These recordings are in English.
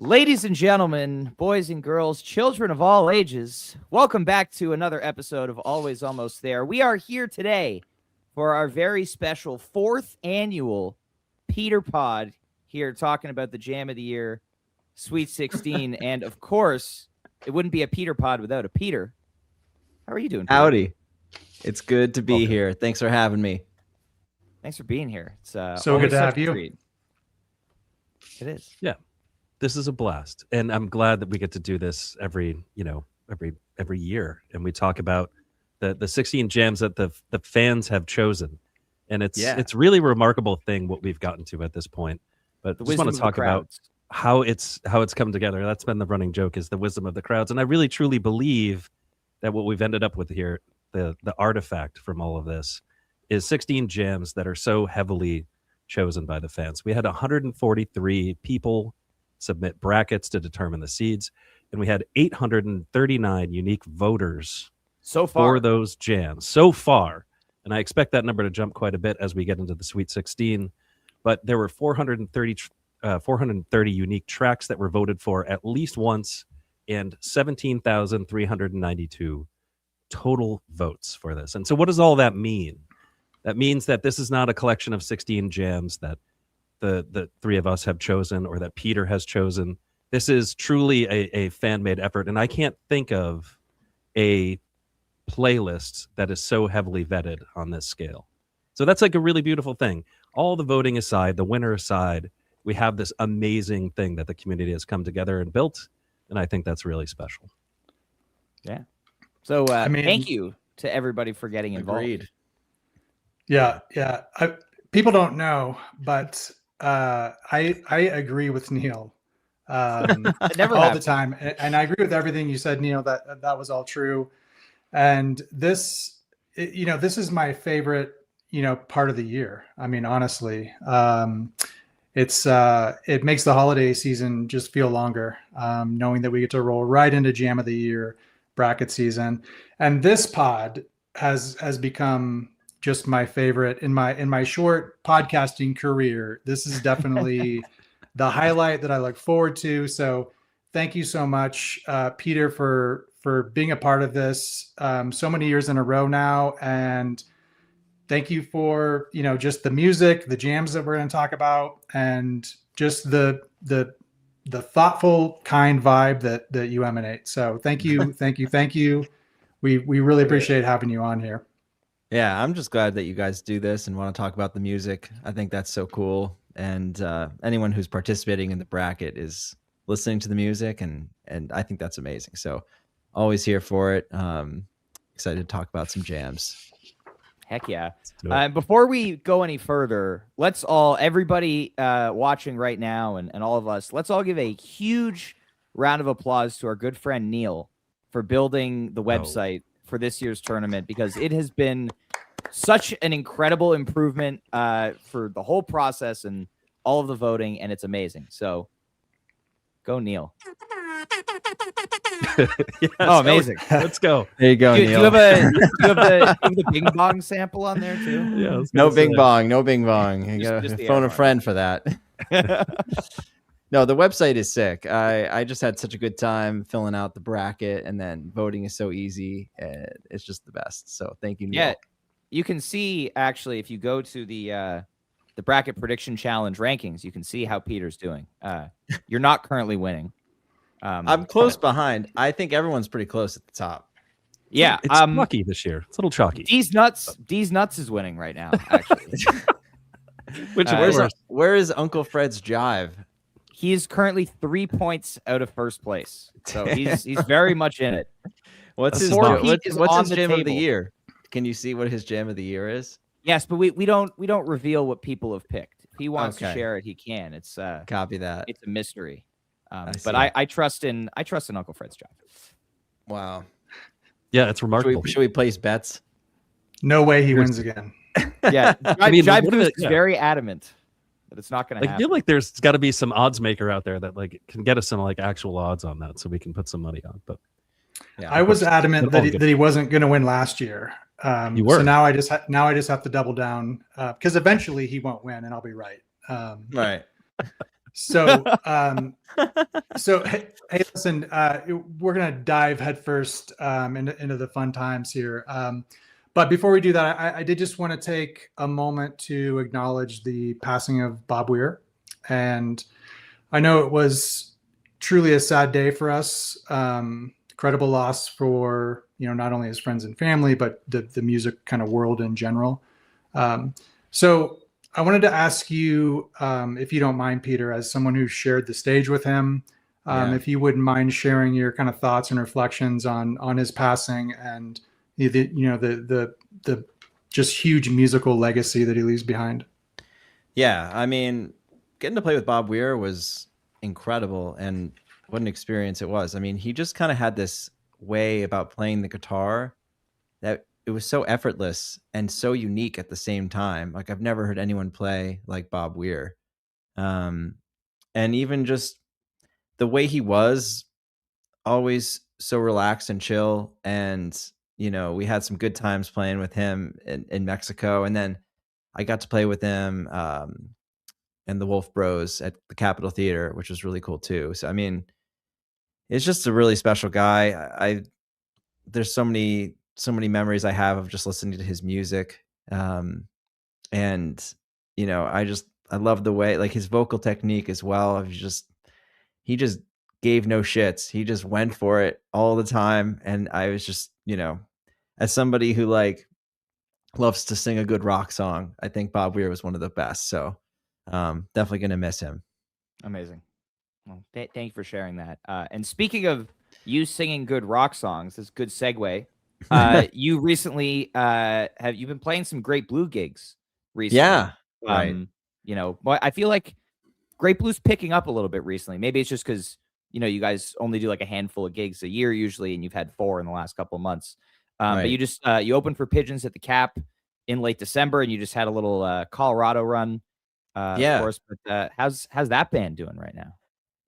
Ladies and gentlemen, boys and girls, children of all ages, welcome back to another episode of Always Almost There. We are here today for our very special 4th annual Peter Pod, here talking about the Jam of the Year, Sweet 16, and of course, it wouldn't be a Peter Pod without a Peter. How are you doing, Peter? Howdy. It's good to be here. Thanks for having me. Thanks for being here. It's so good to have you. Treat. It is. Yeah. This is a blast, and I'm glad that we get to do this every year, and we talk about the 16 jams that the fans have chosen, and it's really a remarkable thing what we've gotten to at this point. But I just want to talk about how it's come together. That's been the running joke, is the wisdom of the crowds, and I really truly believe that what we've ended up with here, the artifact from all of this, is 16 jams that are so heavily chosen by the fans. We had 143 people submit brackets to determine the seeds, and we had 839 unique voters so far for those jams so far, and I expect that number to jump quite a bit as we get into the Sweet 16. But there were 430 unique tracks that were voted for at least once, and 17,392 total votes for this. And so what does all that mean? That means that this is not a collection of 16 jams that the three of us have chosen or that Peter has chosen. This is truly a fan-made effort, and I can't think of a playlist that is so heavily vetted on this scale. So that's like a really beautiful thing. All the voting aside, the winner aside, we have this amazing thing that the community has come together and built, and I think that's really special. Yeah. So thank you to everybody for getting involved. Agreed. Yeah. People don't know, but I agree with Neil Never all the time, and I agree with everything you said, Neil. That was all true, and this is my favorite part of the year. I mean, honestly, it makes the holiday season just feel longer, knowing that we get to roll right into Jam of the Year bracket season, and this pod has become just my favorite in my short podcasting career. This is definitely the highlight that I look forward to. So thank you so much, Peter, for being a part of this so many years in a row now. And thank you for, just the music, the jams that we're going to talk about, and just the thoughtful, kind vibe that you emanate. So thank you. Thank you. We really appreciate having you on here. Yeah, I'm just glad that you guys do this and want to talk about the music. I think that's so cool. And anyone who's participating in the bracket is listening to the music, and I think that's amazing. So always here for it. Excited to talk about some jams. Heck yeah. Before we go any further, let's all, everybody watching right now and all of us, let's all give a huge round of applause to our good friend Neil for building the website for this year's tournament, because it has been such an incredible improvement for the whole process and all of the voting, and it's amazing. So go, Neil. Yes, amazing. Let's go. There you go, Do you Neil. have the Bing Bong sample on there too? Yeah, No bing bong. You got just to the phone air a friend for that. No, the website is sick. I just had such a good time filling out the bracket, and then voting is so easy. And it's just the best. So thank you, Neil. Yeah, you can see, actually, if you go to the bracket prediction challenge rankings, you can see how Peter's doing. You're not currently winning. I'm close behind. I think everyone's pretty close at the top. Yeah, it's lucky this year. It's a little chalky. D's nuts is winning right now, actually. Where is Uncle Fred's jive? He is currently 3 points out of first place, so he's very much in it. What's his on jam of the table. year? Can you see what his jam of the year is? Yes, but we don't reveal what people have picked. If he wants to Okay. share it, he can. It's Copy that. it's a mystery. I But see. I trust in Uncle Fred's job. Wow. Yeah, it's remarkable. Should we place bets? No way he wins again. Yeah, Jive what Goose is is very adamant that it's not going to I happen. feel like there's got to be some odds maker out there that can get us some actual odds on that, so we can put some money on. But Yeah. I was adamant that he wasn't going to win last year. You were. So now I just have to double down because eventually he won't win, and I'll be right. Right. So, hey, listen, we're gonna dive headfirst into the fun times here. But before we do that, I did just want to take a moment to acknowledge the passing of Bob Weir, and I know it was truly a sad day for us. Incredible loss for not only his friends and family, but the music kind of world in general. So I wanted to ask you, if you don't mind, Peter, as someone who shared the stage with him, if you wouldn't mind sharing your kind of thoughts and reflections on his passing and the just huge musical legacy that he leaves behind. Yeah, I mean, getting to play with Bob Weir was incredible, and what an experience it was. I mean, he just kind of had this way about playing the guitar that it was so effortless and so unique at the same time. Like, I've never heard anyone play like Bob Weir. And even just the way he was, always so relaxed and chill. And, we had some good times playing with him in Mexico. And then I got to play with him and the Wolf Bros at the Capitol Theater, which was really cool too. So, I mean, it's just a really special guy. There's so many memories I have of just listening to his music. And, I love the way, like, his vocal technique as well. He just gave no shits. He just went for it all the time. And I was just, as somebody who loves to sing a good rock song, I think Bob Weir was one of the best. So definitely going to miss him. Amazing. Well, thank you for sharing that. And speaking of you singing good rock songs, this is a good segue. You recently you've been playing some Great Blue gigs recently. Yeah. Right. But I feel like Great Blue's picking up a little bit recently. Maybe it's just because you guys only do like a handful of gigs a year usually, and you've had 4 in the last couple of months. Right. But you just you opened for Pigeons at the Cap in late December, and you just had a little Colorado run. Of course. But how's that band doing right now?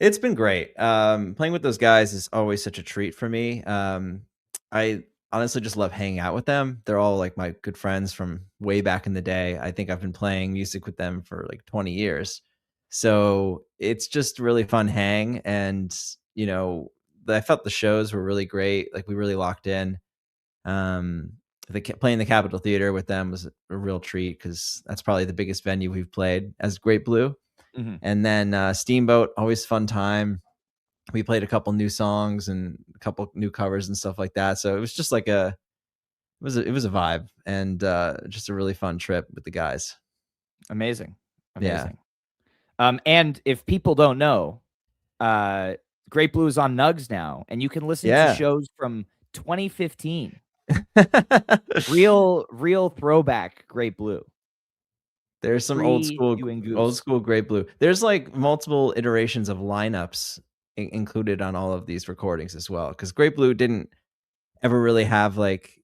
It's been great. Playing with those guys is always such a treat for me. I honestly just love hanging out with them. They're all like my good friends from way back in the day. I think I've been playing music with them for like 20 years. So it's just really fun hang. And, I felt the shows were really great. Like, we really locked in. Playing the Capitol Theater with them was a real treat because that's probably the biggest venue we've played as Great Blue. Mm-hmm. And then Steamboat, always fun time. We played a couple new songs and a couple new covers and stuff like that. So it was just like it was a vibe, and just a really fun trip with the guys. Amazing. Yeah. And if people don't know, Great Blue is on Nugs now, and you can listen to shows from 2015. real throwback Great Blue. There's some old school Great Blue. There's like multiple iterations of lineups included on all of these recordings as well, because Great Blue didn't ever really have like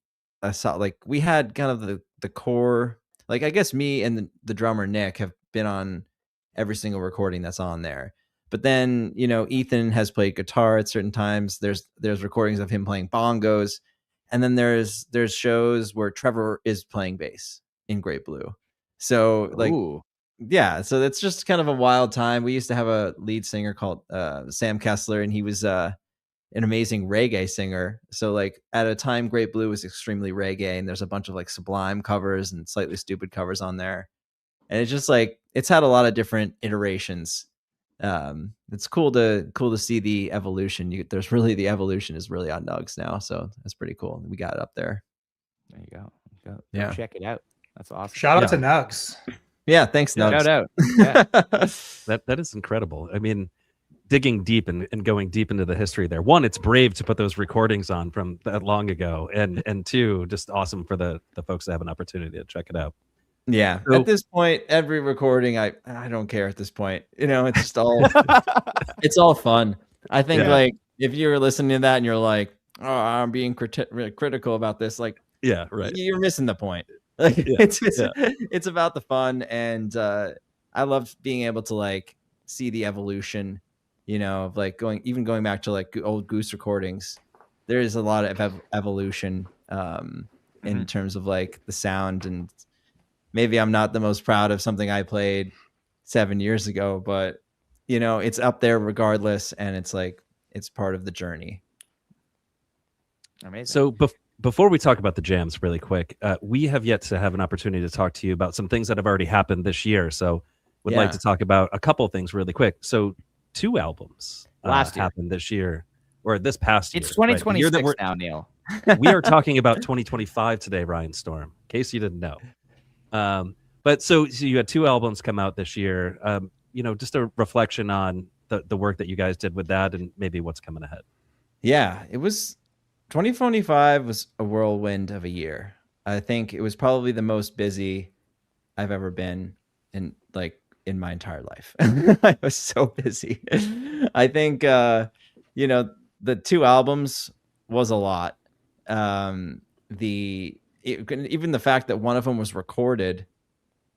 we had kind of the core. Like, I guess me and the drummer Nick have been on every single recording that's on there. But then, Ethan has played guitar at certain times. There's recordings of him playing bongos. And then there's shows where Trevor is playing bass in Great Blue. So yeah, so it's just kind of a wild time. We used to have a lead singer called Sam Kessler, and he was an amazing reggae singer. So like, at a time, Great Blue was extremely reggae, and there's a bunch of like Sublime covers and Slightly Stupid covers on there. And it's just like, it's had a lot of different iterations. It's cool to see the evolution. The evolution is really on Nugs now, so that's pretty cool. We got it up there. There you go. Yeah, check it out. That's awesome. Shout out to Nugs. Yeah, thanks, Nugs. Shout out. Yeah. That is incredible. I mean, digging deep and going deep into the history there. One, it's brave to put those recordings on from that long ago, and two, just awesome for the folks to have an opportunity to check it out. Yeah. So, at this point, every recording, I don't care at this point. It's just all it's all fun. I think like, if you're listening to that and you're like, oh, I'm being critical about this, like, yeah, right, you're missing the point. Like, it's about the fun, and I love being able to like see the evolution, of like going back to like old Goose recordings. There is a lot of evolution in terms of like the sound, and maybe I'm not the most proud of something I played 7 years ago, but it's up there regardless, and it's like it's part of the journey. Amazing. So before we talk about the jams really quick, we have yet to have an opportunity to talk to you about some things that have already happened this year. So would like to talk about a couple of things really quick. So 2 albums last year happened this year, or this past year. It's 2026 right? now, Neil. We are talking about 2025 today, Ryan Storm, in case you didn't know. But so you had 2 albums come out this year. Just a reflection on the work that you guys did with that and maybe what's coming ahead. Yeah, it was 2025 was a whirlwind of a year. I think it was probably the most busy I've ever been in my entire life. I was so busy. I think the 2 albums was a lot. Even the fact that one of them was recorded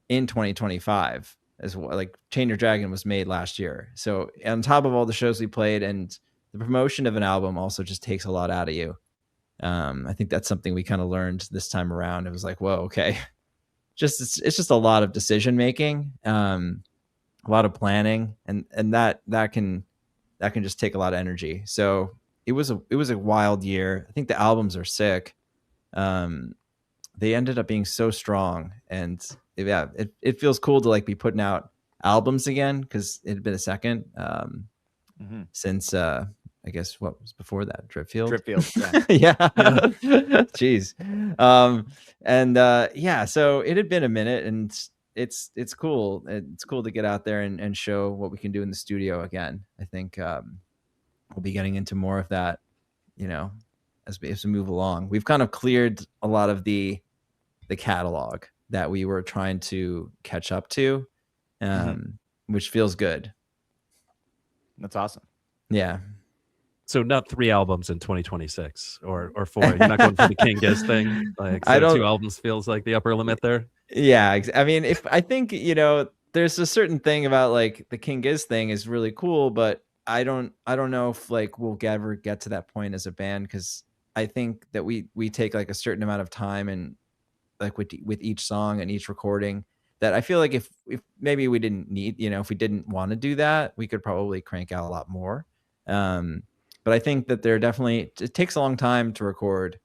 in 2025 as well, like Chain Your Dragon was made last year. So on top of all the shows we played, and the promotion of an album also just takes a lot out of you. I think that's something we kind of learned this time around. It was like, whoa, okay. It's just a lot of decision making, a lot of planning, and that can just take a lot of energy. So it was a wild year. I think the albums are sick. They ended up being so strong, and it feels cool to like be putting out albums again, because it had been a second since I guess what was before that, Dripfield. Yeah. Jeez. So it had been a minute, and it's cool. It's cool to get out there and show what we can do in the studio again. I think we'll be getting into more of that, as we move along. We've kind of cleared a lot of the catalog that we were trying to catch up to, which feels good. That's awesome. Yeah. So not 3 albums in 2026 or 4. You're not going for the King Giz thing. Like, so 2 albums feels like the upper limit there. Yeah, I mean, I think there's a certain thing about like the King Giz thing is really cool, but I don't know if like we'll ever get to that point as a band, because I think that we take like a certain amount of time, and like with each song and each recording, that I feel like if maybe we didn't need, if we didn't want to do that, we could probably crank out a lot more. But I think that it takes a long time to record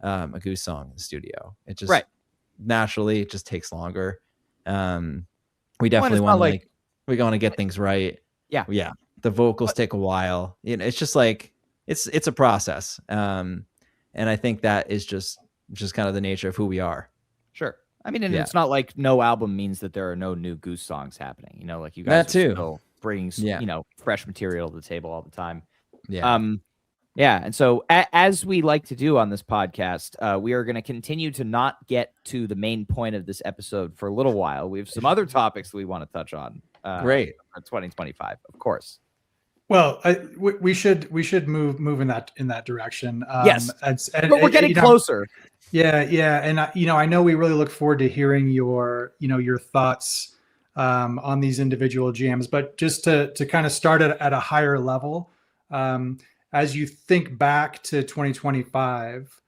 a Goose song in the studio. It just naturally it just takes longer. We definitely want to get things right. Yeah. The vocals take a while. It's just like it's a process. And I think that is just kind of the nature of who we are. Sure. I mean, and it's not like no album means that there are no new Goose songs happening. Like you guys are still bringing fresh material to the table all the time. And so as we like to do on this podcast, we are going to continue to not get to the main point of this episode for a little while. We have some other topics that we want to touch on. Great. For 2025, of course. Well, we should move in that direction. Yes, but we're getting closer. Yeah, and I know we really look forward to hearing your thoughts on these individual jams. But just to kind of start at a higher level, as you think back to 2025,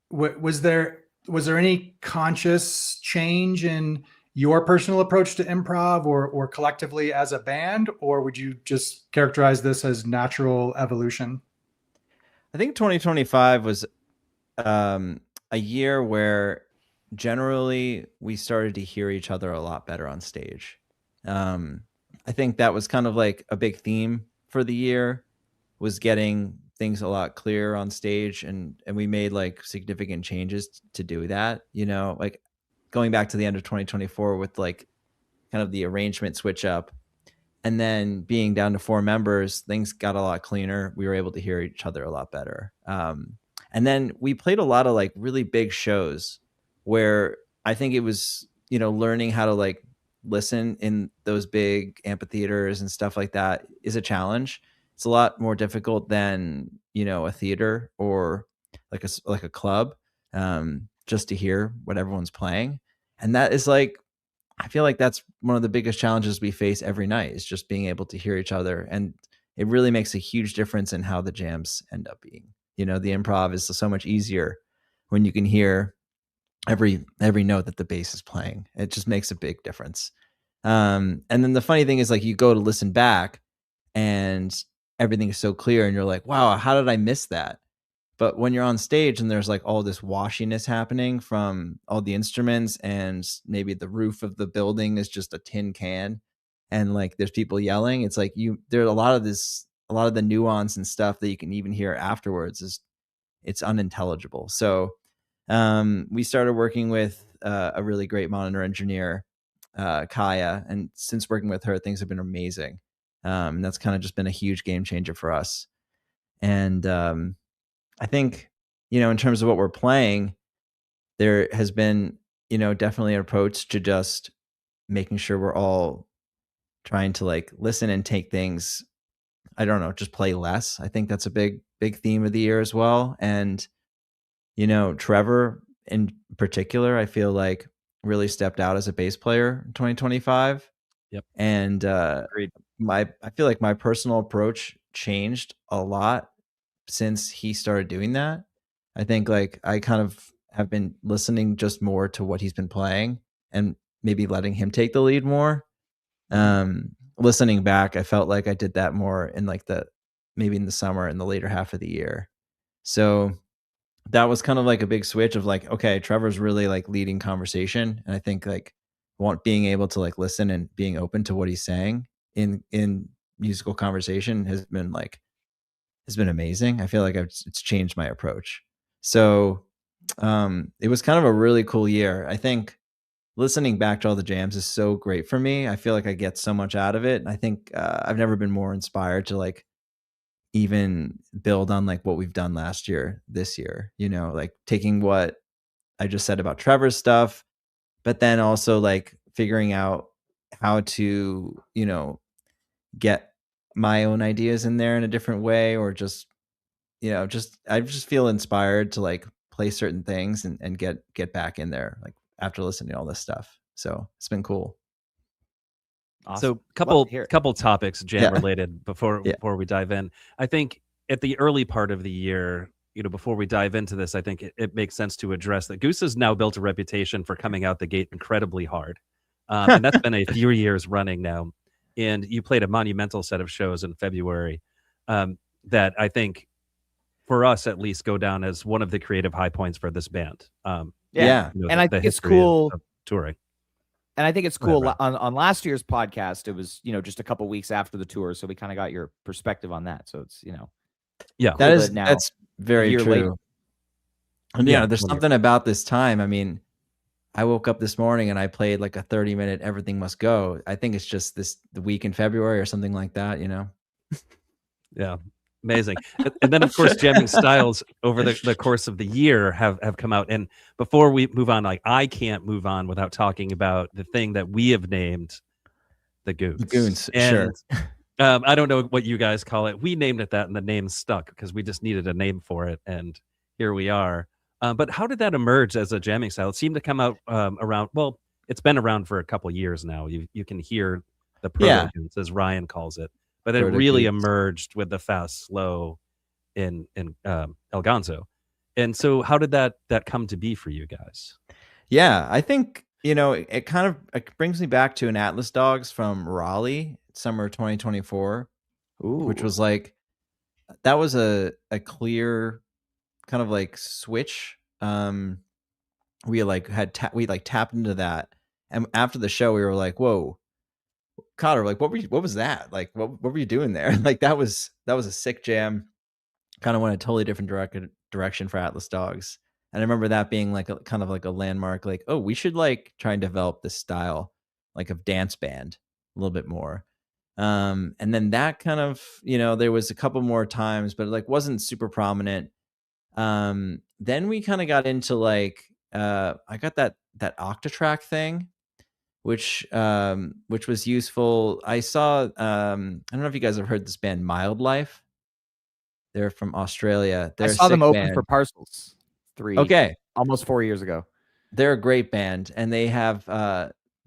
was there any conscious change in your personal approach to improv or collectively as a band, or would you just characterize this as natural evolution? I think 2025 was a year where generally we started to hear each other a lot better on stage. I think that was kind of like a big theme for the year, was getting things a lot clearer on stage, and we made like significant changes to do that, like going back to the end of 2024 with like kind of the arrangement switch up, and then being down to 4 members, things got a lot cleaner. We were able to hear each other a lot better. And then we played a lot of like really big shows where I think it was, learning how to like listen in those big amphitheaters and stuff like that is a challenge. It's a lot more difficult than, a theater or like a club, just to hear what everyone's playing. And that is like, I feel like that's one of the biggest challenges we face every night, is just being able to hear each other. And it really makes a huge difference in how the jams end up being. The improv is so much easier when you can hear every note that the bass is playing. It just makes a big difference. And then the funny thing is, like, you go to listen back and everything is so clear, and you're like, wow, how did I miss that? But when you're on stage and there's like all this washiness happening from all the instruments, and maybe the roof of the building is just a tin can, and like there's people yelling, it's like there's a lot of the nuance and stuff that you can even hear afterwards it's unintelligible. So we started working with a really great monitor engineer, Kaya, and since working with her, things have been amazing. And that's kind of just been a huge game changer for us. And I think, in terms of what we're playing, there has been, definitely an approach to just making sure we're all trying to like listen and take things, I don't know, just play less. I think that's a big theme of the year as well. And, Trevor in particular, I feel like really stepped out as a bass player in 2025. Yep. And Agreed. I feel like my personal approach changed a lot since he started doing that. I think like I kind of have been listening just more to what he's been playing and maybe letting him take the lead more. Listening back, I felt like I did that more in like maybe in the summer and the later half of the year. So that was kind of like a big switch of like, okay, Trevor's really like leading conversation. And I think like being able to like listen and being open to what he's saying in musical conversation has been amazing. I feel like it's changed my approach. So it was kind of a really cool year. I think listening back to all the jams is so great for me. I feel like I get so much out of it. I think I've never been more inspired to like even build on like what we've done last year, this year, like taking what I just said about Trevor's stuff, but then also like figuring out how to, get my own ideas in there in a different way, or just, I just feel inspired to like play certain things and get back in there, like after listening to all this stuff. So it's been cool. Awesome. So Here. couple topics jam Yeah. related before we dive in. I think at the early part of the year, before we dive into this, I think it makes sense to address that Goose has now built a reputation for coming out the gate incredibly hard. And that's been a few years running now. And you played a monumental set of shows in February that I think, for us at least, go down as one of the creative high points for this band. Yeah. And I think it's cool. Of touring. And I think it's cool. Right. On last year's podcast, it was, just a couple weeks after the tour. So we kind of got your perspective on that. So it's, Yeah. cool That's very year true. later. And Yeah, there's something about this time. I mean, I woke up this morning and I played like a 30-minute Everything Must Go. I think it's just the week in February or something like that, Yeah. Amazing. And then, of course, jamming styles over the course of the year have come out. And before we move on, like I can't move on without talking about the thing that we have named the Goons. The Goons, and, sure. I don't know what you guys call it. We named it that, and the name stuck because we just needed a name for it. And here we are. But how did that emerge as a jamming style? It seemed to come out around, well, it's been around for a couple years now. You can hear the proto-Goons, as Ryan calls it. But it really emerged with the fast slow in El Gonzo. And so how did that come to be for you guys? Yeah, I think, it kind of brings me back to an Atlas Dogs from Raleigh, summer 2024, which was like, that was a clear kind of like switch. We like we tapped into that. And after the show, we were like, whoa, Cotter, like what was that? Like what were you doing there? Like that was a sick jam. Kind of went a totally different direction for Atlas Dogs. And I remember that being like a kind of like a landmark, like, oh, we should like try and develop this style like of dance band a little bit more. And then that kind of, there was a couple more times, but it like wasn't super prominent. Then we kind of got into like I got that Octatrack thing, which was useful. I saw I don't know if you guys have heard this band Mild Life. They're from Australia. I saw them open for Parcels almost 4 years ago. They're a great band, and they have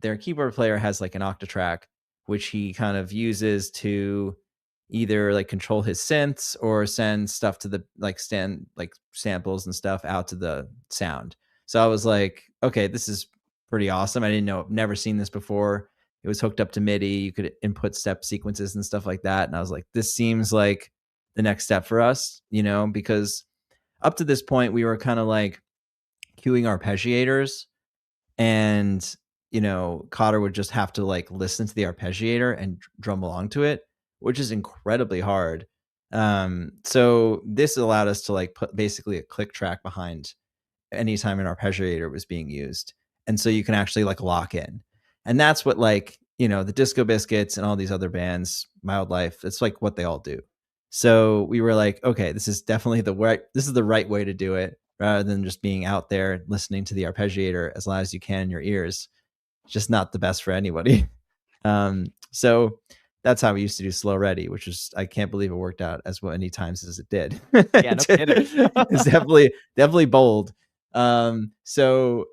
their keyboard player has like an Octatrack, which he kind of uses to either like control his synths or send stuff to the like samples and stuff out to the sound. So I was like, okay, this is pretty awesome. I didn't know, never seen this before. It was hooked up to MIDI. You could input step sequences and stuff like that. And I was like, this seems like the next step for us, because up to this point we were kind of like cueing arpeggiators, and Cotter would just have to like listen to the arpeggiator and drum along to it, which is incredibly hard. So this allowed us to like put basically a click track behind anytime an arpeggiator was being used, and so you can actually like lock in. And that's what like the Disco Biscuits and all these other bands, Mild Life, it's like what they all do. So we were like, okay, this is definitely the right way to do it, rather than just being out there listening to the arpeggiator as loud as you can in your ears. It's just not the best for anybody. So that's how we used to do Slow Ready, which was, I can't believe it worked out as many times as it did. Yeah, no kidding. It's definitely bold. So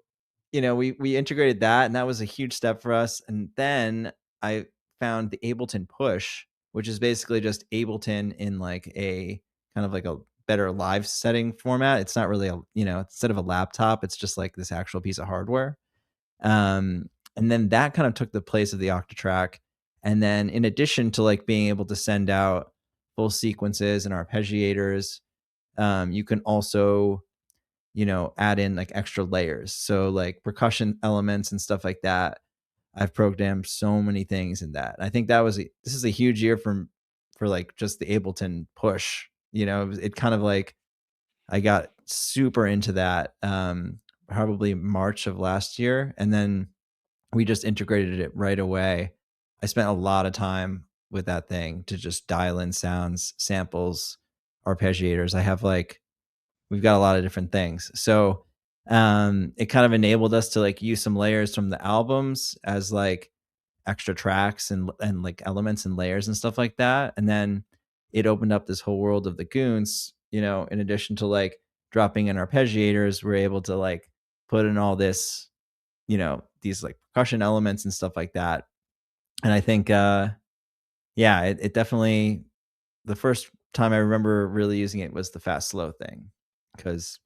we integrated that, and that was a huge step for us. And then I found the Ableton Push, which is basically just Ableton in like a kind of like a better live setting format. It's not really instead of a laptop, it's just like this actual piece of hardware. And then that kind of took the place of the Octatrack. And then in addition to like being able to send out full sequences and arpeggiators, you can also add in like extra layers. So like percussion elements and stuff like that. I've programmed so many things in that. I think this is a huge year for like just the Ableton Push. It kind of like, I got super into that probably March of last year, and then we just integrated it right away. I spent a lot of time with that thing to just dial in sounds, samples, arpeggiators. We've got a lot of different things. So it kind of enabled us to like use some layers from the albums as like extra tracks and like elements and layers and stuff like that. And then it opened up this whole world of the Goons, in addition to like dropping in arpeggiators, we're able to like put in all this, these like percussion elements and stuff like that. And I think, it definitely, the first time I remember really using it was the fast slow thing, because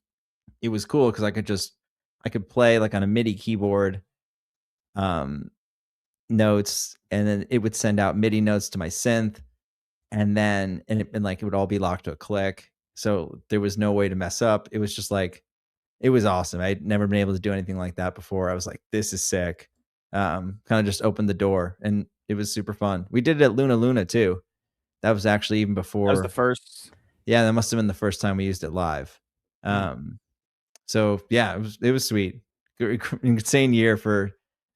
it was cool because I could play like on a MIDI keyboard notes, and then it would send out MIDI notes to my synth, and it would all be locked to a click. So there was no way to mess up. It was just like, it was awesome. I'd never been able to do anything like that before. I was like, this is sick. Kind of just opened the door, and it was super fun. We did it at Luna too. That was actually even before. That was the first. Yeah, that must have been the first time we used it live. So yeah, it was sweet. Insane year for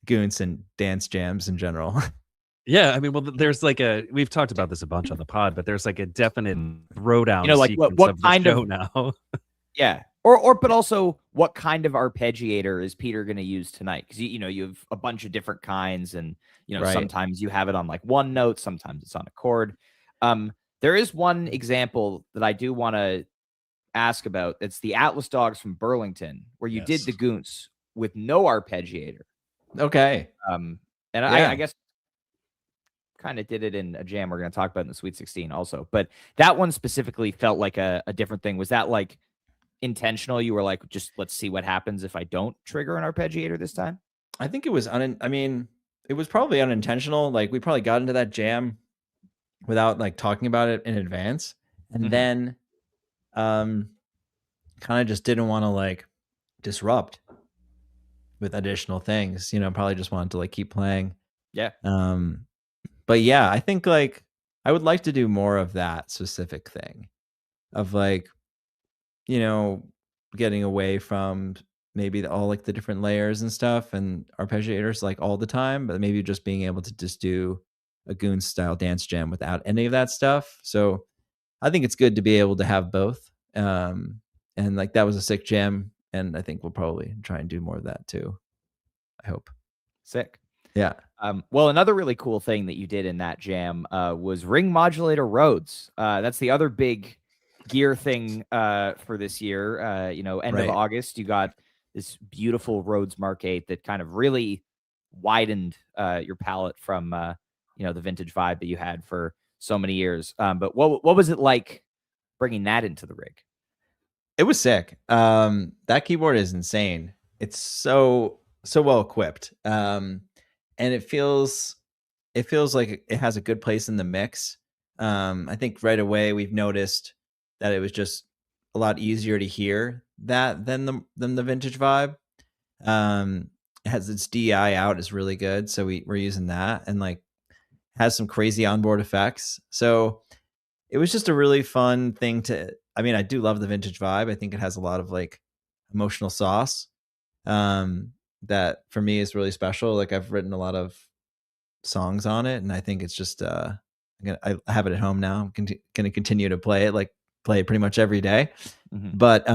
Goons and dance jams in general. Yeah, I mean, well, there's like we've talked about this a bunch on the pod, but there's like a definite throwdown. Like what of kind of now? Yeah, but also what kind of arpeggiator is Peter going to use tonight? Because you have a bunch of different kinds, and Right. Sometimes you have it on like one note, sometimes it's on a chord. There is one example that I do want to ask about. It's the Atlas Dogs from Burlington, where you did the Goons with no arpeggiator. Okay. And I guess kind of did it in a jam we're going to talk about in the Sweet 16 also, but that one specifically felt like a different thing. Was that like intentional? You were like, just let's see what happens if I don't trigger an arpeggiator this time? I think it was it was probably unintentional. Like we probably got into that jam without like talking about it in advance, and then kind of just didn't want to like disrupt with additional things, probably just wanted to like keep playing. Yeah. But yeah, I think like I would like to do more of that specific thing of like, getting away from maybe all like the different layers and stuff and arpeggiators like all the time, but maybe just being able to just do a Goon style dance jam without any of that stuff. So I think it's good to be able to have both. And like that was a sick jam, and I think we'll probably try and do more of that too. I hope. Sick. Yeah. Well, another really cool thing that you did in that jam was ring modulator Rhodes. That's the other big gear thing for this year. End of August, you got this beautiful Rhodes Mark 8 that kind of really widened your palette from the vintage vibe that you had for so many years. But what was it like bringing that into the rig? It was sick. That keyboard is insane. It's so well equipped. and it feels like it has a good place in the mix. I think right away we've noticed that it was just a lot easier to hear that than the vintage vibe. It has its DI out is really good, so we're using that, and like has some crazy onboard effects. So it was just a really fun thing to. I mean, I do love the vintage vibe. I think it has a lot of like emotional sauce that for me is really special. Like I've written a lot of songs on it, and I think it's just I have it at home now. I'm going to continue to play it pretty much every day. Mm-hmm. But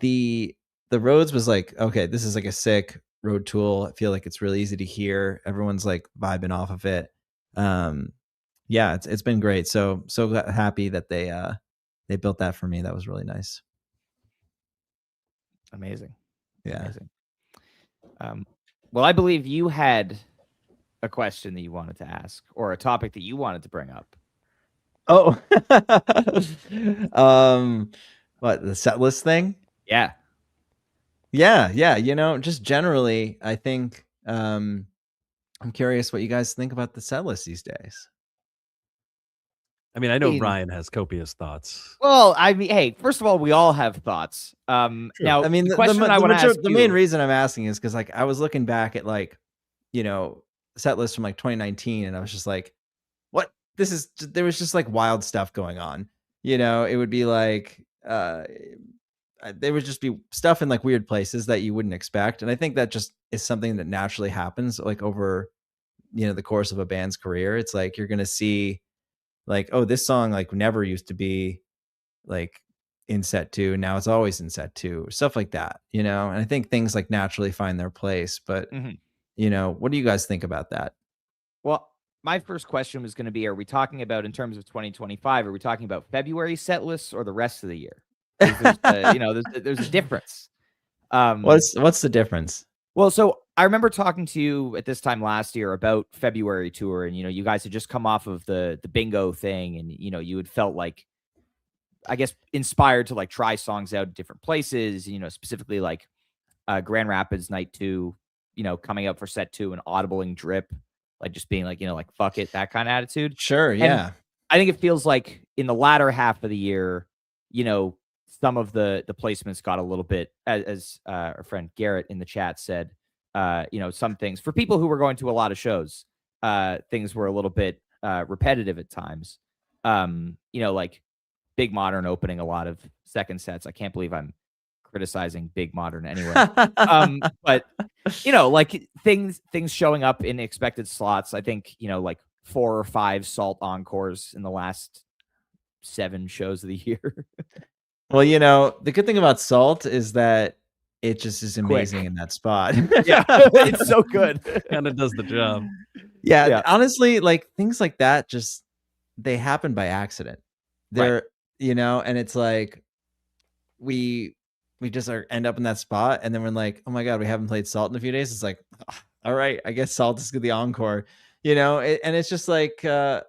the Rhodes was like, okay, this is like a sick road tool. I feel like it's really easy to hear. Everyone's like vibing off of it. Yeah, it's been great. So happy that they built that for me. That was really nice. Amazing. Yeah. Amazing. Well, I believe you had a question that you wanted to ask, or a topic that you wanted to bring up. Oh, what, the Setlist thing? Yeah. Just generally, I think I'm curious what you guys think about the Setlist these days. I mean, I know Ryan has copious thoughts. Well, I mean, hey, first of all, we all have thoughts. Now, I mean, the question I want to ask the main reason I'm asking is because like I was looking back at like, Setlist from like 2019, and I was just like, what? There was just like wild stuff going on. It would be like there would just be stuff in like weird places that you wouldn't expect, and I think that just is something that naturally happens like over the course of a band's career. It's like you're gonna see like, oh, this song like never used to be like in set 2, now it's always in set 2, stuff like that, and I think things like naturally find their place. But what do you guys think about that? Well, my first question was going to be, are we talking about in terms of 2025, are we talking about February set lists or the rest of the year? There's a difference. What's the difference? Well, so I remember talking to you at this time last year about February tour, and you guys had just come off of the bingo thing, and you had felt like, I guess, inspired to like try songs out at different places, specifically like Grand Rapids night 2, coming up for set 2 and audibling Drip, like just being like, like fuck it, that kind of attitude. Sure, yeah. And I think it feels like in the latter half of the year, some of the placements got a little bit, as our friend Garrett in the chat said, some things for people who were going to a lot of shows, things were a little bit repetitive at times. Like Big Modern opening a lot of second sets. I can't believe I'm criticizing Big Modern anyway. But like things showing up in expected slots. I think like 4 or 5 Salt encores in the last 7 shows of the year. Well, the good thing about Salt is that it just is amazing Quick. in that spot. Yeah, it's so good. Kind of does the job. Yeah, honestly, like things like that, just they happen by accident. They're, and it's like we just end up in that spot, and then we're like, oh my god, we haven't played Salt in a few days. It's like, all right, I guess Salt is the encore, and it's just like I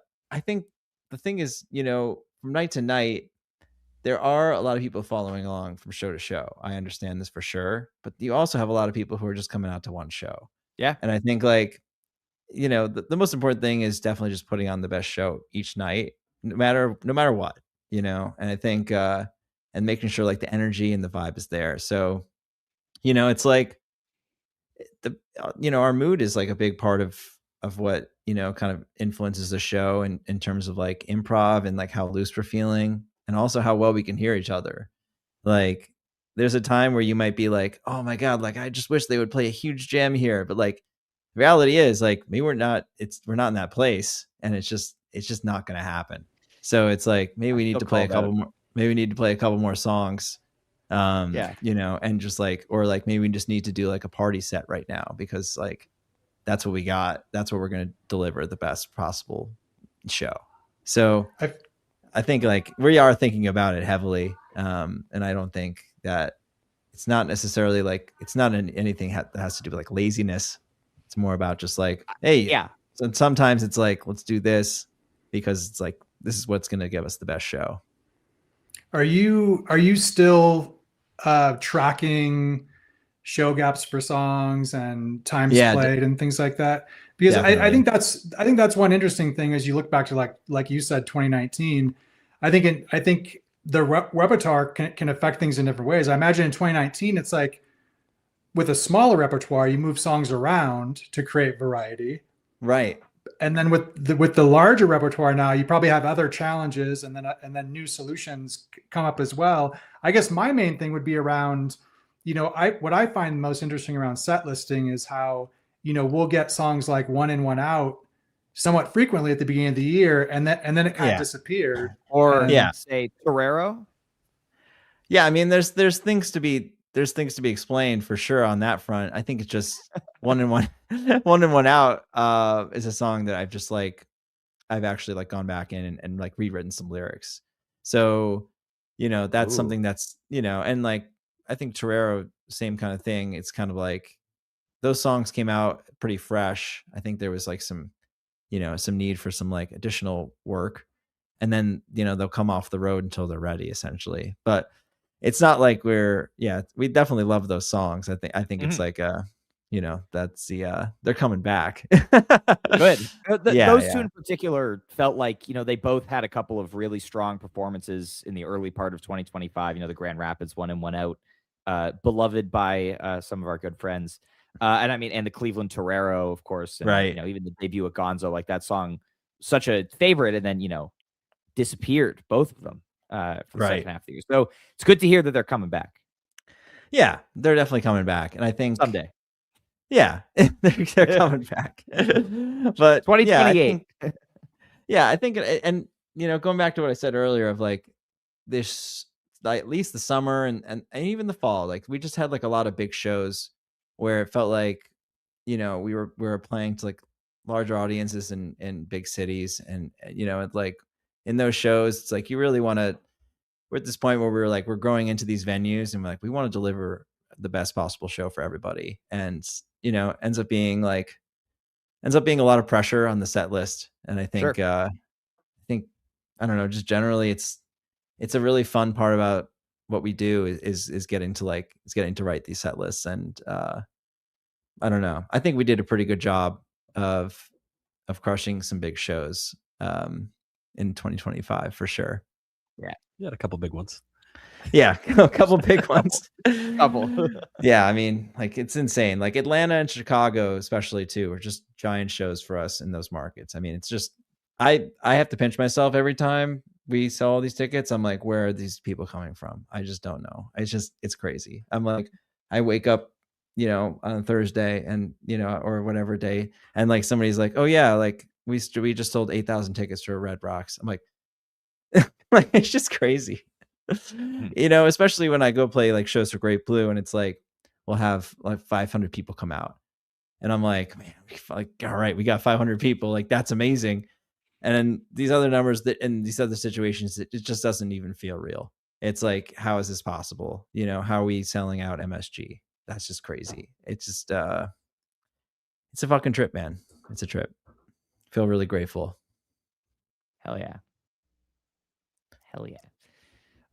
think the thing is, from night to night, there are a lot of people following along from show to show. I understand this for sure, but you also have a lot of people who are just coming out to one show. Yeah. And I think like, the most important thing is definitely just putting on the best show each night, no matter what, and I think, and making sure like the energy and the vibe is there. So, it's like our mood is like a big part of what, kind of influences the show in terms of like improv and like how loose we're feeling, and also how well we can hear each other. Like there's a time where you might be like, oh my god, like I just wish they would play a huge jam here, but like the reality is like maybe we're not in that place, and it's just not going to happen. So it's like maybe we need to play a couple more. Maybe we need to play a couple more songs. And just like, or like maybe we just need to do like a party set right now, because like that's what we got. That's what we're going to deliver the best possible show. So I think like we are thinking about it heavily. And I don't think that it's not necessarily like, it's not anything that has to do with like laziness. It's more about just like, hey, yeah. So sometimes it's like, let's do this because it's like, this is what's going to give us the best show. Are you still tracking show gaps for songs and times Yeah, played and things like that. Because I think that's one interesting thing as you look back to like you said 2019. I think the repertoire can affect things in different ways. I imagine in 2019 it's like with a smaller repertoire you move songs around to create variety. Right. And then with the larger repertoire now, you probably have other challenges, and then new solutions come up as well. I guess my main thing would be around, what I find most interesting around set listing is how, we'll get songs like One In, One Out somewhat frequently at the beginning of the year, and then it kind of disappeared. Or say Torero. Yeah, I mean, there's things to be explained for sure on that front. I think it's just One In, One One In, One Out is a song that I've actually gone back in and rewritten some lyrics. So, that's something that's, and I think Torero, same kind of thing. It's kind of like those songs came out pretty fresh. I think there was some need for some additional work, and then, they'll come off the road until they're ready essentially. But it's not like we definitely love those songs. I think it's that's they're coming back. Good. Those two in particular felt like, they both had a couple of really strong performances in the early part of 2025. The Grand Rapids One In, One Out, beloved by some of our good friends. And the Cleveland Torero, of course. And, right. Even the debut at Gonzo, that song, such a favorite, and then, disappeared, both of them. For the second half of the year. So it's good to hear that they're coming back. Yeah, they're definitely coming back. And I think someday. Yeah, they're coming back. But 2028. I think and going back to what I said earlier of this, at least the summer and even the fall, we just had a lot of big shows where it felt like, we were playing to larger audiences in big cities, and in those shows, it's you really want to. We're at this point where we're growing into these venues, and we want to deliver the best possible show for everybody, and ends up being a lot of pressure on the set list. And I think I don't know, just generally, it's a really fun part about what we do is getting to write these set lists, and I don't know. I think we did a pretty good job of crushing some big shows in 2025 for sure. Yeah, you had a couple big ones. Yeah, a couple big ones. Couple. Yeah, I mean, it's insane. Atlanta and Chicago, especially too, are just giant shows for us in those markets. I mean, it's just I have to pinch myself every time we sell all these tickets. I'm like, where are these people coming from? I just don't know. It's crazy. I'm I wake up, on a Thursday and or whatever day, and somebody's like, oh yeah, we just sold 8,000 tickets for Red Rocks. I'm like it's just crazy. Especially when I go play shows for Great Blue, and it's we'll have 500 people come out, and I'm like, man, all right, we got 500 people, that's amazing. And then these other numbers that in these other situations, it just doesn't even feel real. It's how is this possible? How are we selling out MSG? That's just crazy. It's just it's a fucking trip, man. It's a trip. Feel really grateful. Hell yeah.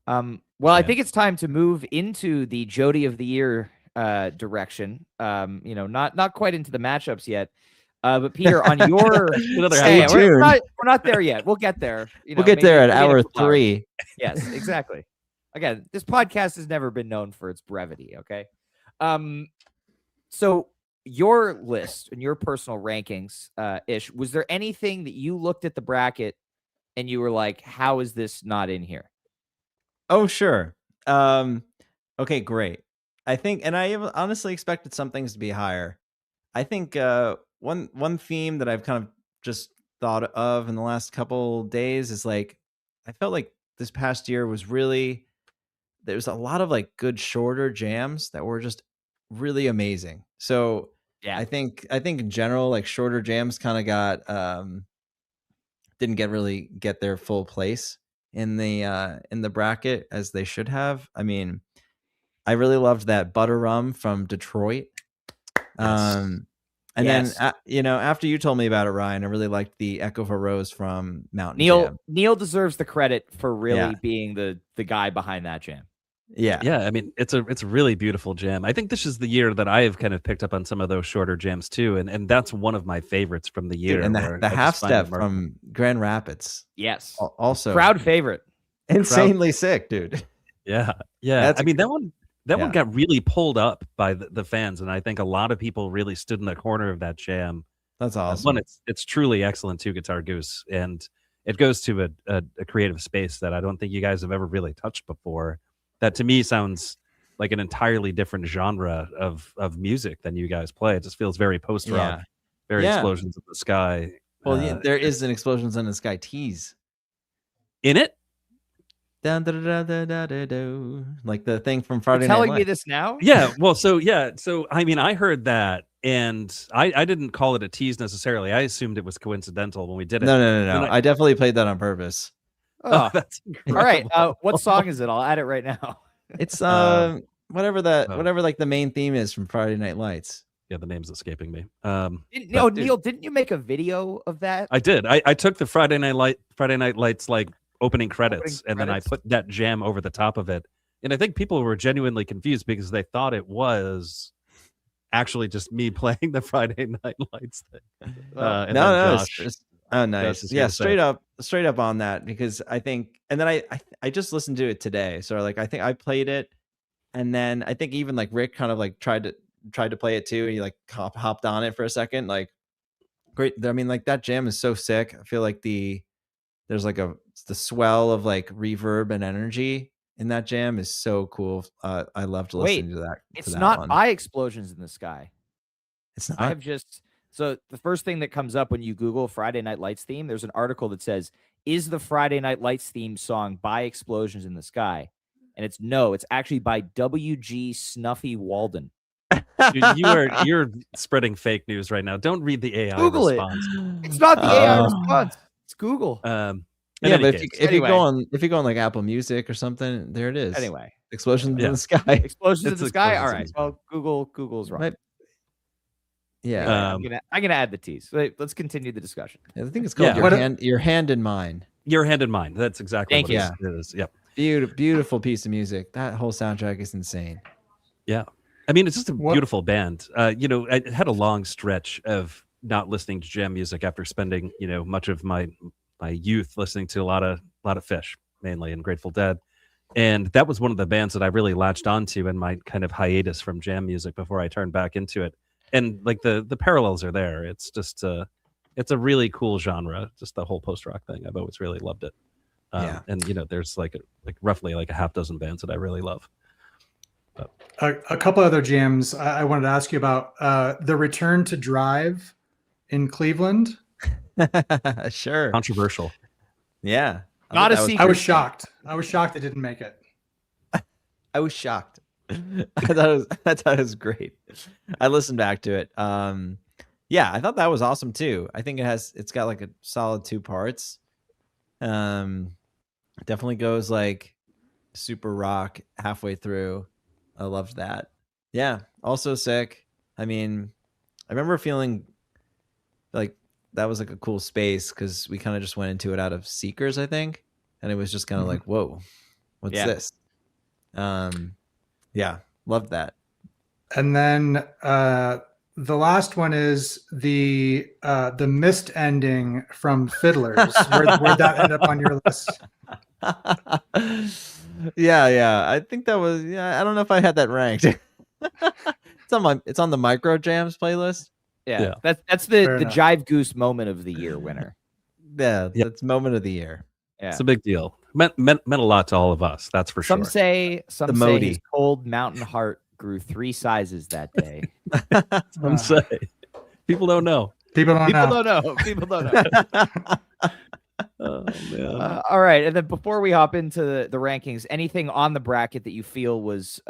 Well, I think it's time to move into the Jody of the Year direction. Not quite into the matchups yet. But Peter, on your we're not there yet. We'll get there. We'll get there at hour 3. Yes, exactly. Again, this podcast has never been known for its brevity. Okay. So your list and your personal rankings, Ish, was there anything that you looked at the bracket and you were like, how is this not in here? Oh, sure. Okay, great. I think, and I honestly expected some things to be higher. I think one theme that I've kind of just thought of in the last couple days is I felt like this past year was really, there's a lot of good shorter jams that were just really amazing. So yeah, I think in general, shorter jams kind of got didn't get their full place in the bracket as they should have. I mean, I really loved that Butter Rum from Detroit. And then after you told me about it, Ryan, I really liked the Echo of a Rose from Mountain Jam. Neil deserves the credit for really being the guy behind that jam. Yeah, I mean, it's a really beautiful jam. I think this is the year that I have kind of picked up on some of those shorter jams too, and that's one of my favorites from the year. Dude, and where the I half just find it step remarkable. from Grand Rapids, Yes. also Crowd favorite. insanely sick, dude. Yeah. I mean, that one got really pulled up by the fans, and I think a lot of people really stood in the corner of that jam. That's awesome. One, it's truly excellent too, Guitar Goose, and it goes to a creative space that I don't think you guys have ever really touched before. That to me sounds like an entirely different genre of music than you guys play. It just feels very post rock, very Explosions in the Sky. Well, there is an Explosions in the Sky tease in it. Down, da, da, da, da, da, da, like the thing from Friday Night Lights. Telling me this now? Yeah. Well, so I mean, I heard that, and I didn't call it a tease necessarily. I assumed it was coincidental when we did it. No. I definitely played that on purpose. Oh, that's all right. What song is it? I'll add it right now. It's whatever like the main theme is from Friday Night Lights. Yeah, the name's escaping me. Neil, didn't you make a video of that? I did. I took the Friday Night Lights like opening credits, and then I put that jam over the top of it. And I think people were genuinely confused because they thought it was actually just me playing the Friday Night Lights thing. Oh, nice. Yeah, straight up on that, because I think, and then I just listened to it today. So like, I think I played it, and then I think even like Rick kind of like tried to play it too, and he like hopped on it for a second. Like, great. I mean, like that jam is so sick. I feel like there's like the swell of like reverb and energy in that jam is so cool. I loved listening to that. It's not by Explosions in the Sky. It's not. I have so the first thing that comes up when you Google Friday Night Lights theme, there's an article that says, "Is the Friday Night Lights theme song by Explosions in the Sky?" And it's no, it's actually by W.G. Snuffy Walden. Dude, you're spreading fake news right now. Don't read the AI Google response. It's not the AI response. It's Google. Yeah, but if you go on like Apple Music or something, there it is. Anyway, Explosions in the Sky. Explosions in the Sky. All right. Well, Google's wrong. Yeah. Anyway, I'm gonna add the tease. Let's continue the discussion. I think it's called Your Hand in Mine. Your Hand in Mine. That's exactly Thank what you. it is. Yep. Beautiful piece of music. That whole soundtrack is insane. Yeah. I mean, it's just a beautiful band. I had a long stretch of not listening to jam music after spending, much of my youth listening to a lot of Fish, mainly, and Grateful Dead. And that was one of the bands that I really latched onto in my kind of hiatus from jam music before I turned back into it. And like the parallels are there. It's just it's a really cool genre. Just the whole post rock thing. I've always really loved it. And there's like roughly like a half dozen bands that I really love. A couple other jams I wanted to ask you about. The Return to Drive in Cleveland. Sure. Controversial. Yeah. Not a secret. I was shocked. I was shocked it didn't make it. I was shocked. I thought it was great. I listened back to it. Yeah, I thought that was awesome too. I think it's got like a solid 2 parts. It definitely goes like super rock halfway through. I loved that. Yeah, also sick. I mean, I remember feeling like that was like a cool space because we kind of just went into it out of Seekers, I think, and it was just kind of like, whoa, what's this? Yeah, loved that. And then the last one is the missed ending from Fiddlers. Where'd that end up on your list? Yeah. I think that was. Yeah, I don't know if I had that ranked. It's on the Micro Jams playlist. Yeah. That's the Jive Goose moment of the year winner. Yeah, that's moment of the year. Yeah, it's a big deal. Meant a lot to all of us. That's for sure. Some say his cold mountain heart grew 3 sizes that day. Some say. People don't know. People don't know. Oh, man. All right, and then before we hop into the rankings, anything on the bracket that you feel was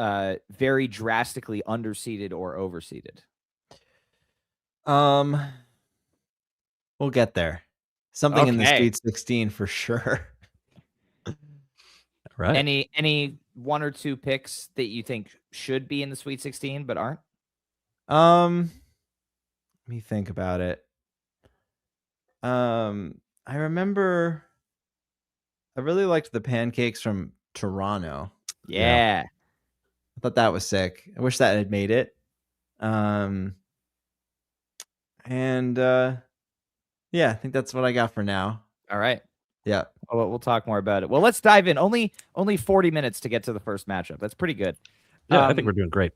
very drastically underseeded or overseeded? We'll get there. Something in the Sweet 16 for sure. Right. Any 1 or 2 picks that you think should be in the Sweet 16 but aren't? Let me think about it. I remember I really liked the Pancakes from Toronto. Yeah. I thought that was sick. I wish that had made it. And yeah, I think that's what I got for now. All right. Yeah. Oh, we'll talk more about it. Well, let's dive in. Only 40 minutes to get to the first matchup. That's pretty good. Yeah, I think we're doing great.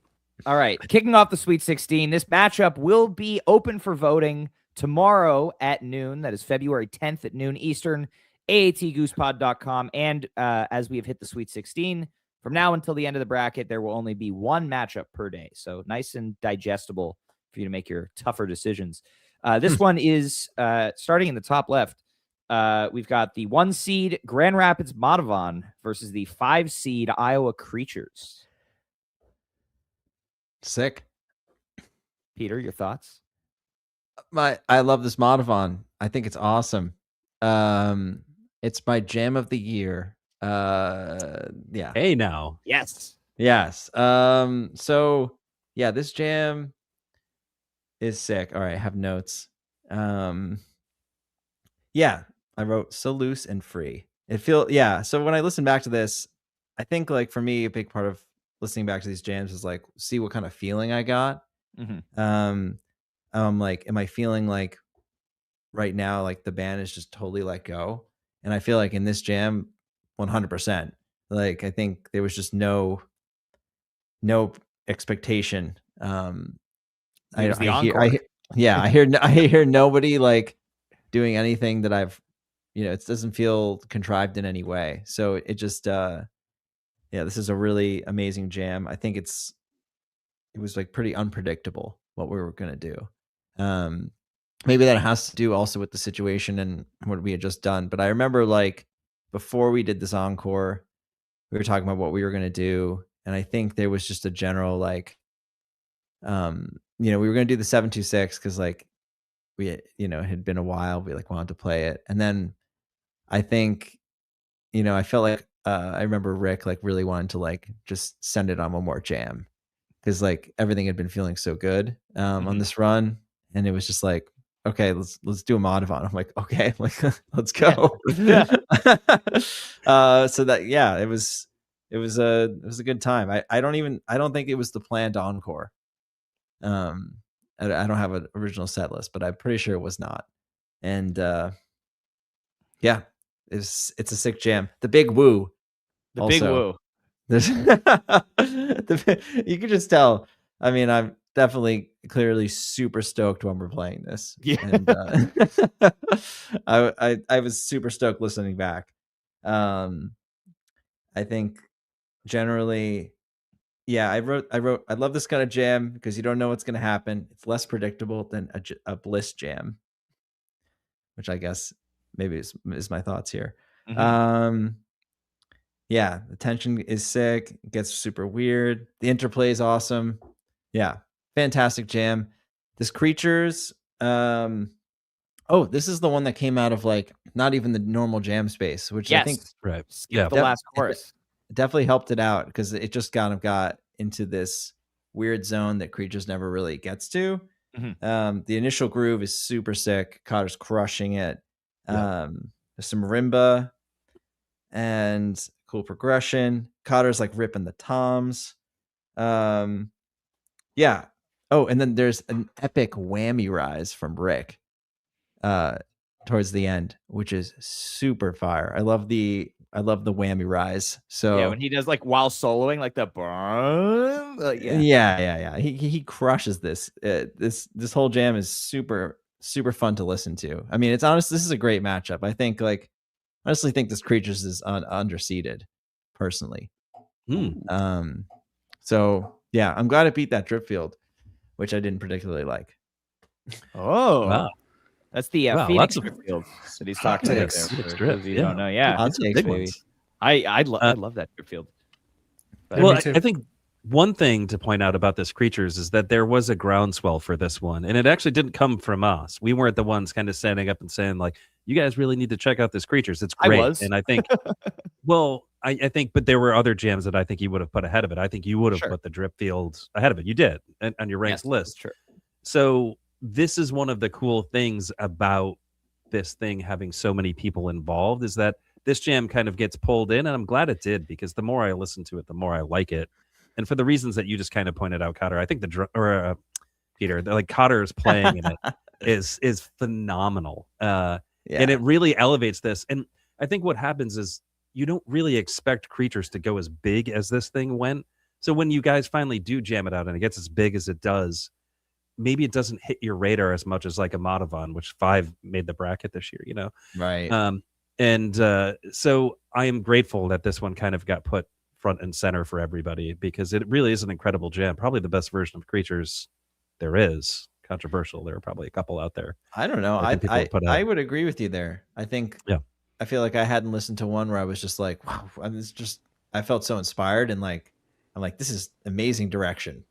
All right. Kicking off the Sweet 16, this matchup will be open for voting tomorrow at noon. That is February 10th at noon Eastern, aatgoosepod.com. And as we have hit the Sweet 16, from now until the end of the bracket, there will only be one matchup per day. So nice and digestible for you to make your tougher decisions. This one is starting in the top left. We've got the 1 seed Grand Rapids Monavon versus the 5 seed Iowa Creatures. Sick. Peter, your thoughts? I love this Monavon. I think it's awesome. It's my jam of the year. Yeah. Hey now. Yes. So yeah, this jam is sick. All right, I have notes. Yeah, I wrote so loose and free. So when I listen back to this, I think like for me, a big part of listening back to these jams is like see what kind of feeling I got. Like, am I feeling like right now like the band is just totally let go? And I feel like in this jam, 100%. Like I think there was just no expectation. I hear nobody like doing anything that I've, it doesn't feel contrived in any way. So it just, this is a really amazing jam. I think it was like pretty unpredictable what we were going to do. Maybe that has to do also with the situation and what we had just done. But I remember like before we did this encore, we were talking about what we were going to do. And I think there was just a general like, we were going to do the 726 because like we, it had been a while. We like wanted to play it. And then I think, I felt like, I remember Rick like really wanted to like just send it on one more jam because like everything had been feeling so good on this run. And it was just like, okay, let's do a Monavon. I'm like, okay, like let's go. Yeah. So that it was a good time. I don't think it was the planned encore. I don't have an original set list, but I'm pretty sure it was not. And it's a sick jam. The big woo. The big woo. There's you can just tell. I mean, I'm definitely clearly super stoked when we're playing this. Yeah. And, I was super stoked listening back. I think generally, I wrote I love this kind of jam because you don't know what's going to happen. It's less predictable than a Bliss jam, which I guess maybe is my thoughts here. The tension is sick. It gets super weird. The interplay is awesome. Yeah, fantastic jam. This Creatures. This is the one that came out of like not even the normal jam space, which I think skip the last chorus. It definitely helped it out because it just kind of got into this weird zone that Creatures never really gets to. The initial groove is super sick. Cotter's crushing it. There's some marimba and cool progression. Cotter's like ripping the toms. Oh, and then there's an epic whammy rise from Rick towards the end, which is super fire. I love the whammy rise. So when he does like while soloing like the he crushes this. This whole jam is super fun to listen to. I mean, this is a great matchup. I think honestly think this Creatures is underseeded personally. So yeah, I'm glad it beat that Dripfield, which I didn't particularly like. Oh, wow. That's the Phoenix Dripfield that he's talking about there. You don't know, That's big ones. I love that Dripfield. Well, I think one thing to point out about this Creatures is that there was a groundswell for this one, and it actually didn't come from us. We weren't the ones kind of standing up and saying like, you guys really need to check out this Creatures. It's great. And I think, I think, but there were other jams that I think you would have put ahead of it. I think you would have put the Dripfield ahead of it. You did on your ranked list. Sure. So this is one of the cool things about this thing having so many people involved is that this jam kind of gets pulled in, and I'm glad it did, because the more I listen to it, the more I like it. And for the reasons that you just kind of pointed out, Cotter, I think Peter, like Cotter's playing in it is phenomenal. And it really elevates this. And I think what happens is you don't really expect Creatures to go as big as this thing went. So when you guys finally do jam it out and it gets as big as it does, maybe it doesn't hit your radar as much as like a Madhavan, which 5 made the bracket this year, you know? Right. So I am grateful that this one kind of got put front and center for everybody, because it really is an incredible jam. Probably the best version of Creatures there is. Controversial. There are probably a couple out there. I don't know. I would agree with you there. I think, I feel like I hadn't listened to one where I was just like, wow, I felt so inspired, and like, I'm like, this is amazing direction.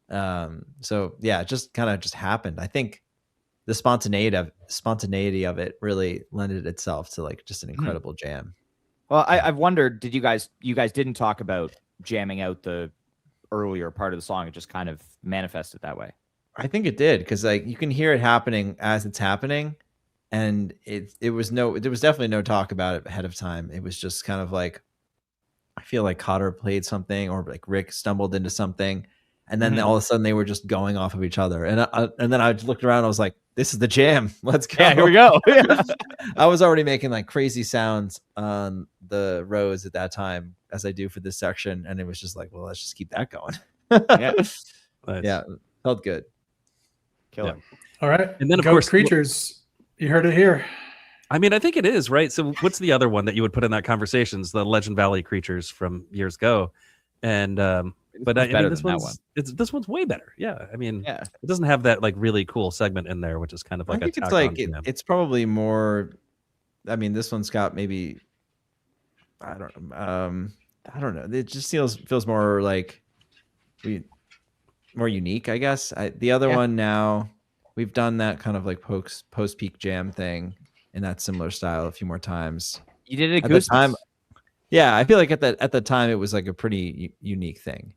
So yeah, it just kind of just happened. I think the spontaneity of it really lended itself to like just an incredible jam. Well, I've wondered, you guys didn't talk about jamming out the earlier part of the song. It just kind of manifested that way. I think it did, because like you can hear it happening as it's happening, and there was definitely no talk about it ahead of time. It was just kind of like, I feel like Cotter played something, or like Rick stumbled into something, and then all of a sudden they were just going off of each other. And then I just looked around. I was like, "This is the jam. Let's go! Yeah, here we go." I was already making like crazy sounds on the rows at that time, as I do for this section, and it was just like, well, let's just keep that going. Nice. Yeah, felt good. Killer. Yeah. All right. And then of Go course Creatures. You heard it here. I mean, I think it is, right? So what's the other one that you would put in that conversations? The Legend Valley Creatures from years ago. And but I mean, this one's way better. Yeah. I mean, it doesn't have that like really cool segment in there, which is kind of like I think it's probably more, I mean, this one's got maybe, I don't know. It just feels more like more unique, I guess. The other one, now we've done that kind of like post peak jam thing in that similar style a few more times. You did it at the time. Yeah, I feel like at the time it was like a pretty unique thing.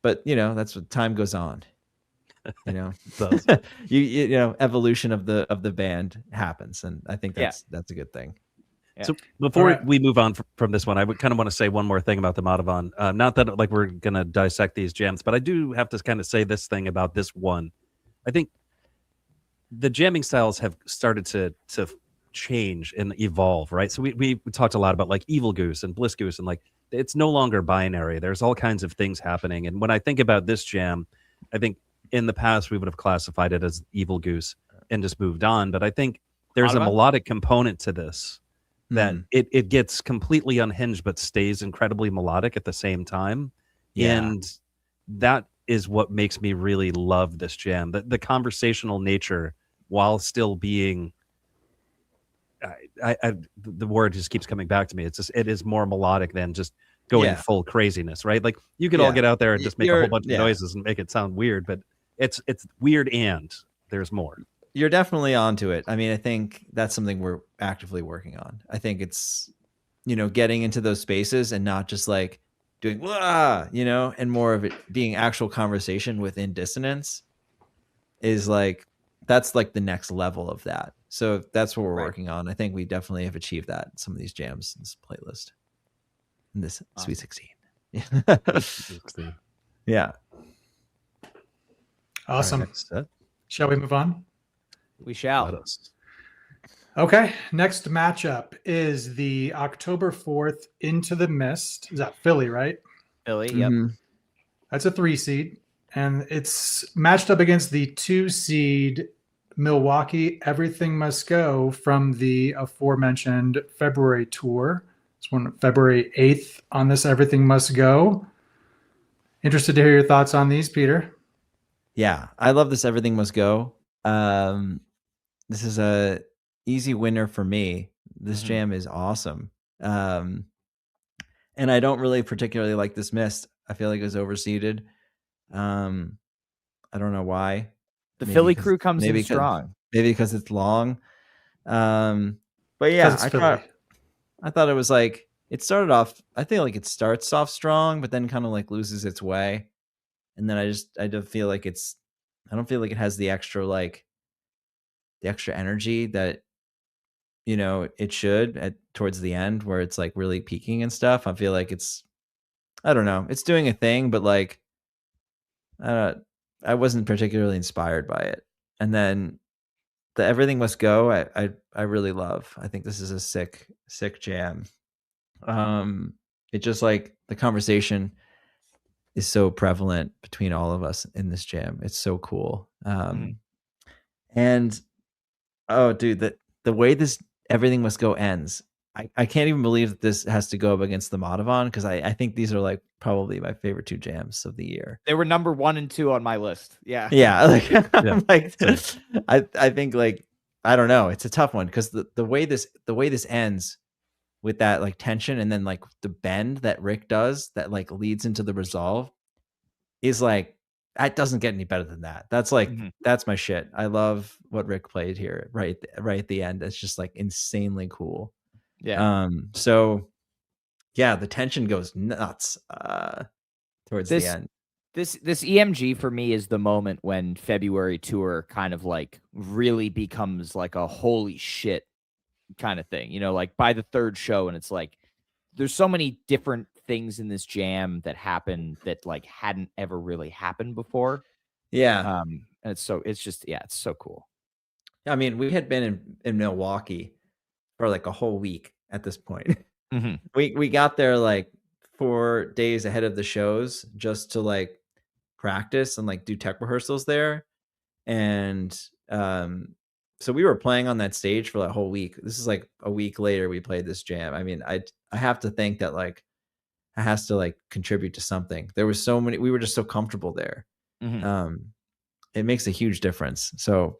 But you know, that's what time goes on. You know, you know, evolution of the band happens, and I think that's a good thing. Yeah. So before we move on from this one, I would kind of want to say one more thing about the Madhavan. Not that like we're gonna dissect these jams, but I do have to kind of say this thing about this one. I think the jamming styles have started to change and evolve, right? So we talked a lot about like Evil Goose and Bliss Goose, and like it's no longer binary. There's all kinds of things happening. And when I think about this jam, I think in the past we would have classified it as Evil Goose and just moved on. But I think there's a melodic component to this that it gets completely unhinged but stays incredibly melodic at the same time. And that is what makes me really love this jam. The conversational nature, while still being the word just keeps coming back to me. It is more melodic than just going full craziness, right? Like you could all get out there and just make a whole bunch of noises and make it sound weird, but it's weird and there's more. You're definitely onto it. I mean, I think that's something we're actively working on. I think it's, you know, getting into those spaces and not just like doing, you know, and more of it being actual conversation within dissonance is like, that's like the next level of that. So that's what we're working on. I think we definitely have achieved that in some of these jams in this playlist. In this Sweet 16. Yeah. Awesome. Right, shall we move on? We shall. Okay. Next matchup is the October 4th Into the Mist. Is that Philly, right? Philly, yep. That's a 3 seed. And it's matched up against the 2 seed Milwaukee Everything Must Go from the aforementioned February tour. It's one February 8th on this Everything Must Go. Interested to hear your thoughts on these, Peter. Yeah, I love this Everything Must Go. This is a easy winner for me. This jam is awesome. And I don't really particularly like this Mist. I feel like it was overseeded. I don't know why. The Philly crew comes in strong. Maybe because it's long. But yeah, I thought it was like, it started off, I feel like it starts off strong, but then kind of like loses its way. And then I don't feel like it has the extra energy that, it should towards the end where it's like really peaking and stuff. I feel like I don't know, it's doing a thing, but like I wasn't particularly inspired by it. And then the Everything Must Go, I really love. I think this is a sick jam. It just like the conversation is so prevalent between all of us in this jam. It's so cool. And oh, dude, the way this Everything Must Go ends, I can't even believe that this has to go up against the Madhavan, because I think these are like probably my favorite two jams of the year. They were number 1 and 2 on my list. Yeah. Yeah. Like, like I think like, I don't know. It's a tough one because the way this ends with that like tension and then like the bend that Rick does that like leads into the resolve is like, that doesn't get any better than that. That's like, that's my shit. I love what Rick played here right at the end. It's just like insanely cool. Yeah. So yeah, the tension goes nuts towards the end. This EMG for me is the moment when February tour kind of like really becomes like a holy shit kind of thing, like by the third show. And it's like, there's so many different things in this jam that happen that like hadn't ever really happened before. Yeah. And it's so cool. I mean, we had been in Milwaukee for like a whole week at this point. We got there like 4 days ahead of the shows just to like practice and like do tech rehearsals there. And so we were playing on that stage for that whole week. This is like a week later we played this jam. I mean, I have to think that like it has to like contribute to something. There was so many, we were just so comfortable there. It makes a huge difference. So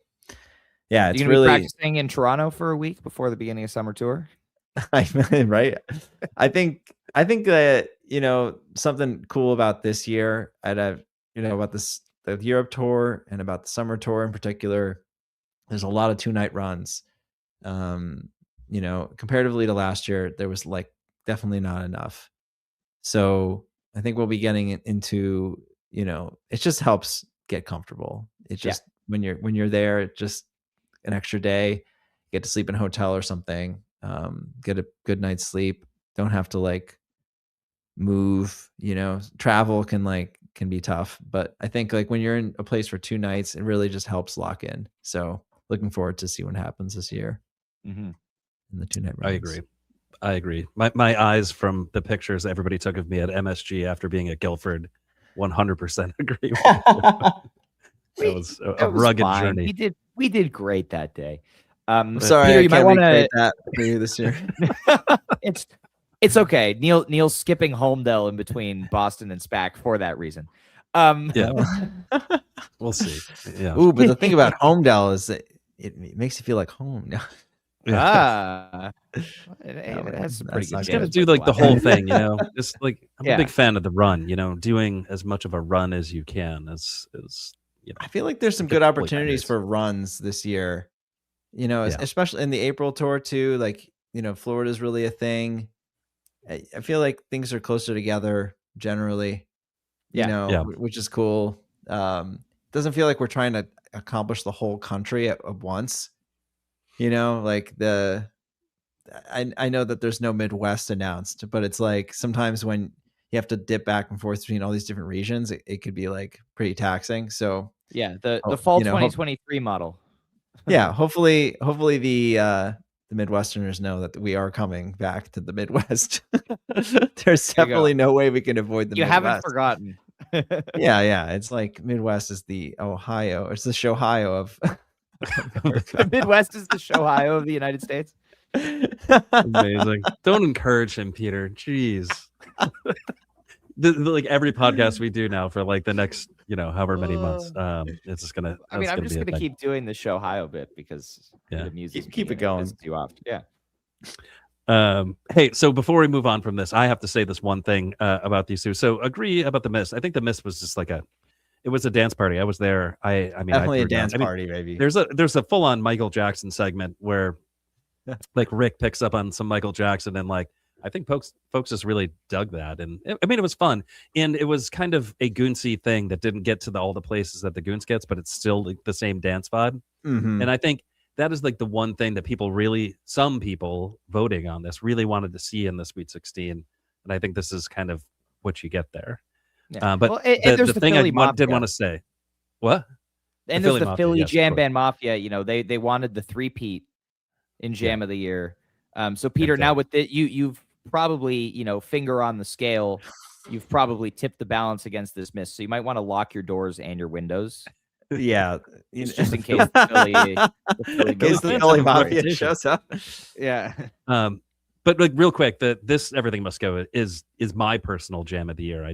yeah, it's really practicing in Toronto for a week before the beginning of summer tour. Right. I think that, something cool about this year about the Europe tour and about the summer tour in particular, there's a lot of 2-night runs. Comparatively to last year, there was like definitely not enough. So I think we'll be getting into, it just helps get comfortable. It just, when you're there, it just an extra day, get to sleep in a hotel or something, get a good night's sleep. Don't have to like move, travel can be tough, but I think like when you're in a place for 2 nights, it really just helps lock in. So looking forward to see what happens this year in the 2-night runs. I agree. My eyes from the pictures everybody took of me at MSG after being at Guildford 100% agree. It was a rugged journey. We did great that day. I'm sorry, Peter, you might want to that for you this year. It's okay. Neil's skipping Holmdel in between Boston and SPAC for that reason. Yeah, we'll see. Yeah. Ooh, but the thing about Holmdel is that it makes you feel like home. It has some pretty good. Just gotta do like the whole thing, Just like I'm a big fan of the run, doing as much of a run as you can. I feel like there's some good opportunities for runs this year. Especially in the April tour too. Like, Florida's really a thing. I feel like things are closer together generally, which is cool. Doesn't feel like we're trying to accomplish the whole country at once. Like I know that there's no Midwest announced, but it's like sometimes when you have to dip back and forth between all these different regions, it could be like pretty taxing. So yeah, the fall 2023 model. Yeah, hopefully the Midwesterners know that we are coming back to the Midwest. There's definitely no way we can avoid the Midwest. You haven't forgotten. Yeah. It's like Midwest is the Ohio. It's the Shohio of the Midwest is the Shohio of the United States. Amazing. Don't encourage him, Peter. Jeez. Like every podcast we do now for like the next, however many months, it's just gonna. I'm just gonna keep doing the Shohio bit because the music keep it going too often. Yeah. Hey, so before we move on from this, I have to say this one thing about these two. So agree about the Mist. I think the Mist was just like it was a dance party. I was there. I mean, definitely a dance party, baby. There's a full on Michael Jackson segment where like Rick picks up on some Michael Jackson and like. I think folks just really dug that, and I mean it was fun, and it was kind of a goonsy thing that didn't get to all the places that the Goons gets, but it's still like the same dance vibe. And I think that is like the one thing that some people voting on this really wanted to see in the Sweet 16, and I think this is kind of what you get there. Yeah. But well, and there's the thing Philly I did Mafia. want to say, what? And the there's the Mafia, Philly yes, of Jam course. Band Mafia. You know, they wanted the three-peat in Jam of the Year. So Peter, Okay. now with you've probably, finger on the scale, you've probably tipped the balance against this miss. So you might want to lock your doors and your windows. Yeah, Just in case the Philly in case the Mafia Philly comes Mafia through. shows up. Yeah. But like real quick, this Everything Must Go is my personal Jam of the Year. I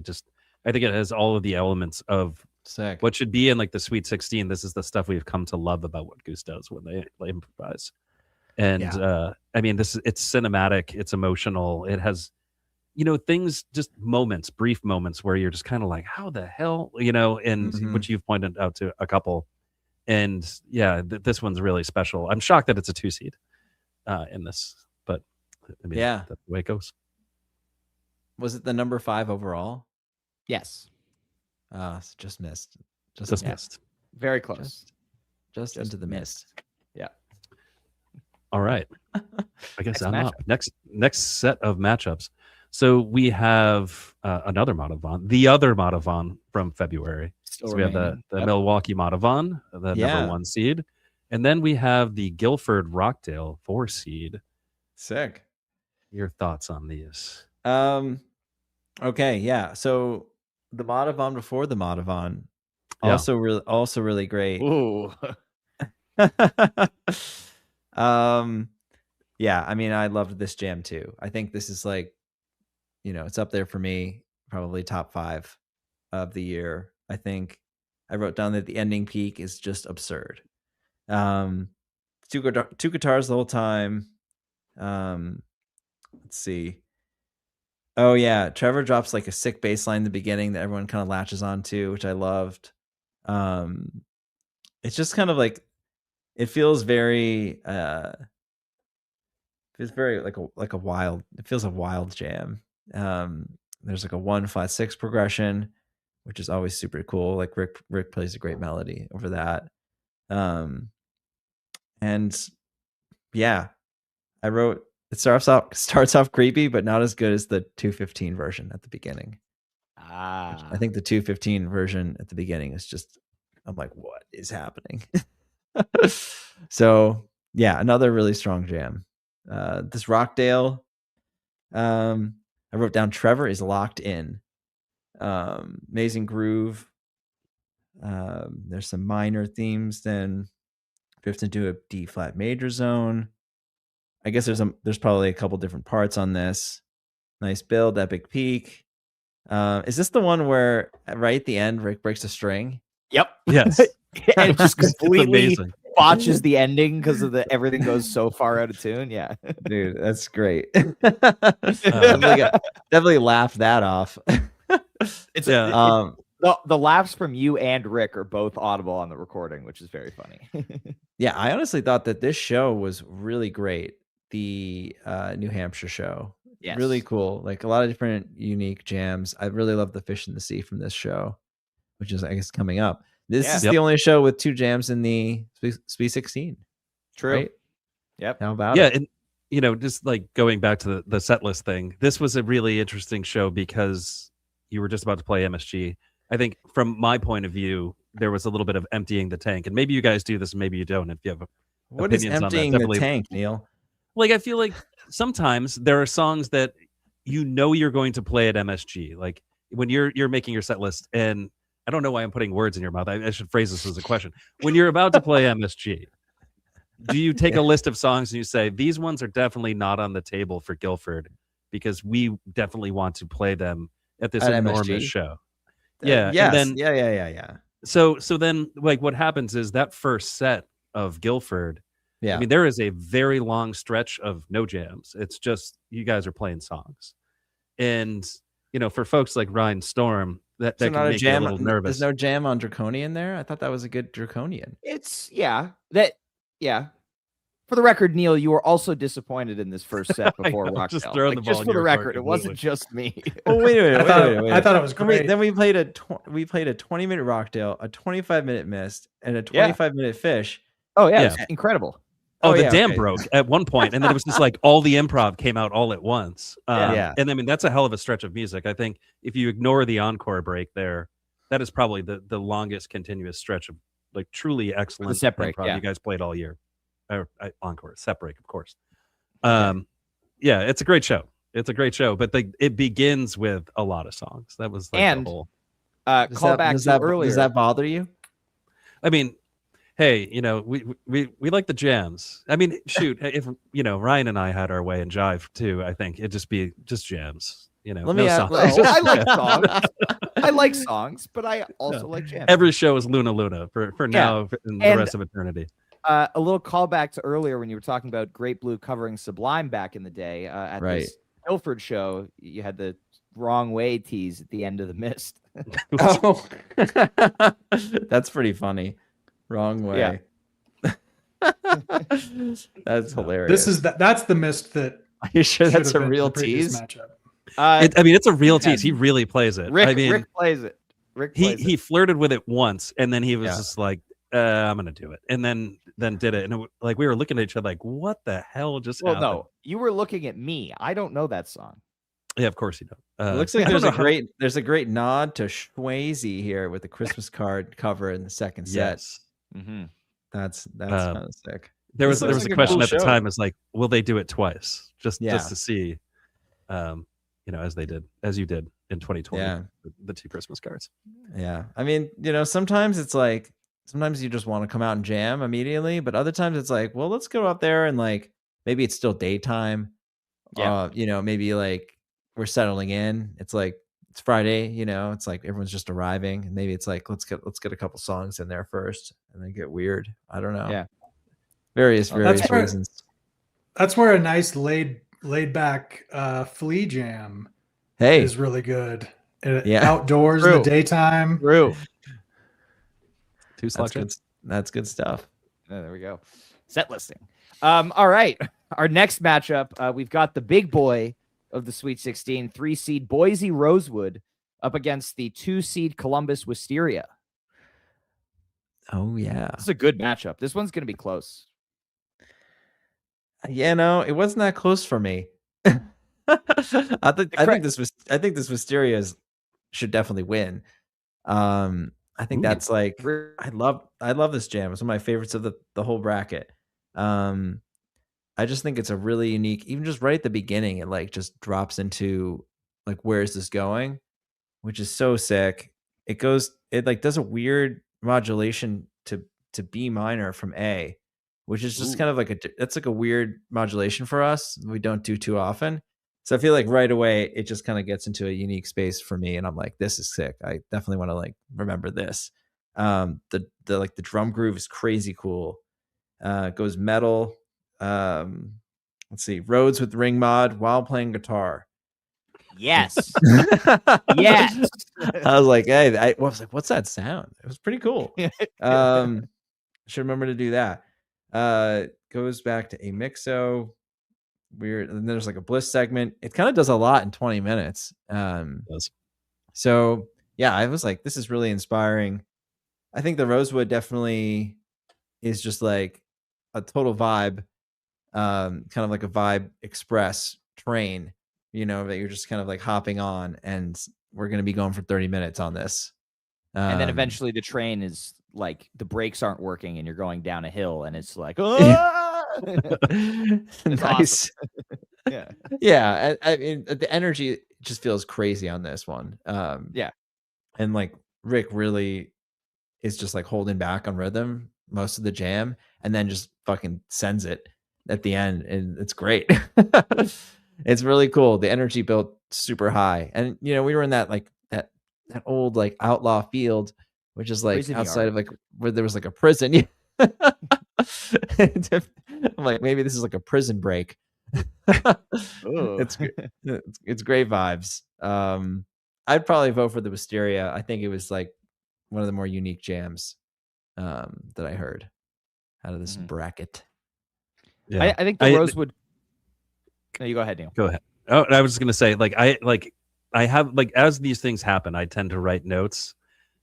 think it has all of the elements of Sick. what should be in like the Sweet 16. This is the stuff we've come to love about what Goose does when they improvise. And I mean, it's cinematic, it's emotional, it has, things, just moments, brief moments where you're just kind of like, how the hell, and which you've pointed out to a couple. And yeah, this one's really special. I'm shocked that it's a 2 seed in this, but I mean, that's the way it goes. Was it the number 5 overall? Yes. Just missed. Just missed. Very close. Just into the mist. Yeah. All right. I guess I'm up. Next set of matchups. So we have another Madhavan, the other Madhavan from February. So we have the Milwaukee Madhavan, the number 1 seed. And then we have the Guilford Rockdale 4 seed. Sick. Your thoughts on these? Okay, yeah. So the Madhavan before the Madhavan, also really great. Ooh. Yeah, I mean, I loved this jam too. I think this is like, it's up there for me, probably top 5 of the year. I think I wrote down that the ending peak is just absurd. Two guitars the whole time. Let's see. Oh yeah, Trevor drops like a sick bass line in the beginning that everyone kind of latches onto, which I loved. It's just kind of like, it feels very like a wild, it feels a wild jam. There's like a 1-5-6 progression, which is always super cool. Like Rick plays a great melody over that. And yeah, I wrote, it starts off creepy, but not as good as the 215 version at the beginning. I think the 215 version at the beginning is just, I'm like, what is happening? So yeah, another really strong jam. This Rockdale, I wrote down Trevor is locked in. Amazing groove. There's some minor themes, then drifts into a D flat major zone. I guess there's probably a couple different parts on this. Nice build, epic peak. Is this the one where right at the end Rick breaks a string? Yep. Yes. And it just completely amazing. botches the ending because of everything goes so far out of tune. Yeah. Dude, that's great. Definitely laughed that off. It's Yeah. the laughs from you and Rick are both audible on the recording, which is very funny. Yeah, I honestly thought that this show was really great. The New Hampshire show. Yes. Really cool. Like a lot of different unique jams. I really love the Fish in the Sea from this show, which is, I guess, coming up. This is the only show with 2 jams in the Sweet 16. True. Right? Yep. How about it? And just like going back to the set list thing, this was a really interesting show because you were just about to play MSG. I think from my point of view, there was a little bit of emptying the tank, and maybe you guys do this, and maybe you don't. If you have What is emptying the tank, Neil? Like, I feel like sometimes there are songs that you're going to play at MSG. Like when you're making your set list, and I don't know why I'm putting words in your mouth. I should phrase this as a question. When you're about to play MSG, do you take a list of songs and you say, these ones are definitely not on the table for Guilford because we definitely want to play them at this enormous MSG? show? Yeah. Yes. And then, yeah. So then, like, what happens is that first set of Guilford, Yeah. I mean, there is a very long stretch of no jams. It's just you guys are playing songs. And, for folks like Ryan Storm, that can make you a little nervous. There's no jam on Draconian there? I thought that was a good Draconian. For the record, Neil, you were also disappointed in this first set before Rockdale. Just throwing the ball just in for the your record, court it wasn't completely. just me. Oh, wait a minute. I thought it was great. Then we played a 20-minute Rockdale, a 25-minute Mist, and a 25-minute Fish. Oh yeah, Yeah. it's incredible. Oh, the yeah, dam okay. broke at one point, and then it was just like all the improv came out all at once. Yeah. And I mean that's a hell of a stretch of music. I think if you ignore the encore break there, that is probably the longest continuous stretch of like truly excellent set break, improv yeah. you guys played all year. Encore, set break, of course. Yeah, it's a great show. It's a great show, but it begins with a lot of songs. That was like And the whole. call back to earlier. Does that bother you? I mean, hey, we like the jams. I mean, shoot, if Ryan and I had our way in jive too, I think it'd just be just jams. Let me ask. I like songs. I like songs, but I also like jams. Every show is Luna Luna for now and the rest of eternity. A little callback to earlier when you were talking about Great Blue covering Sublime back in the day at this Ilford show. You had the Wrong Way tease at the end of The Mist. Oh, that's pretty funny. Wrong Way. Yeah. That's hilarious. That's the Mist that. Are you sure that's a real tease? Matchup. I mean, it's a real tease. He really plays it. Rick plays it. He flirted with it once, and then he was just like, "I'm gonna do it," and then did it. And like we were looking at each other, like, "What the hell just happened?" No, you were looking at me. I don't know that song. Yeah, of course you don't. It looks like there's a great nod to Swayze here with the Christmas card cover in the second set. Yes. Mm-hmm. That's kind of sick. There was a question at the time, is like, will they do it twice just to see, as you did in 2020, the two Christmas cards. Yeah, I mean, sometimes it's like sometimes you just want to come out and jam immediately, but other times it's like, well, let's go out there and like maybe it's still daytime. Maybe like we're settling in. It's like it's Friday, it's like everyone's just arriving, and maybe it's like let's get a couple songs in there first, and then get weird. I don't know. Yeah, various reasons. That's where a nice laid back flea jam is really good. Outdoors in the daytime. True. That's good stuff. There we go. Set listing. All right. Our next matchup, we've got the big boy of the Sweet 16, 3-seed Boise Rosewood up against the 2-seed Columbus Wisteria. Oh yeah, this is a good matchup. This one's going to be close. Yeah, no, it wasn't that close for me. I think this Wisteria should definitely win. I think that's like I love this jam. It's one of my favorites of the whole bracket. I just think it's a really unique, even just right at the beginning, it like just drops into like, where is this going? Which is so sick. It like does a weird modulation to B minor from A, which is just kind of like that's like a weird modulation for us. We don't do too often. So I feel like right away it just kind of gets into a unique space for me, and I'm like, this is sick. I definitely want to like remember this. The drum groove is crazy cool. It goes metal. Let's see, Rhodes with ring mod while playing guitar. Yes. Yes. I was like, hey, I was like, what's that sound? It was pretty cool. Should remember to do that. Goes back to a mixo. Weird. And then there's like a bliss segment. It kind of does a lot in 20 minutes. So yeah, I was like, this is really inspiring. I think the Rosewood definitely is just like a total vibe, kind of like a vibe express train, that you're just kind of like hopping on, and we're going to be going for 30 minutes on this. And then eventually the train is like the brakes aren't working and you're going down a hill, and it's like, oh, nice. Yeah. Yeah. I mean, the energy just feels crazy on this one. Yeah. And like Rick really is just like holding back on rhythm most of the jam, and then just fucking sends it at the end, and it's great. It's really cool. The energy built super high, and we were in that like that old like outlaw field, which is like prison outside yard. Of like where there was like a prison. I'm like, maybe this is like a prison break. It's great vibes. I'd probably vote for the Wisteria. I think it was like one of the more unique jams that I heard out of this bracket. Yeah, I think the Rosewood. No, you go ahead, Neil. Go ahead. Oh, I was just gonna say, I have like, as these things happen, I tend to write notes,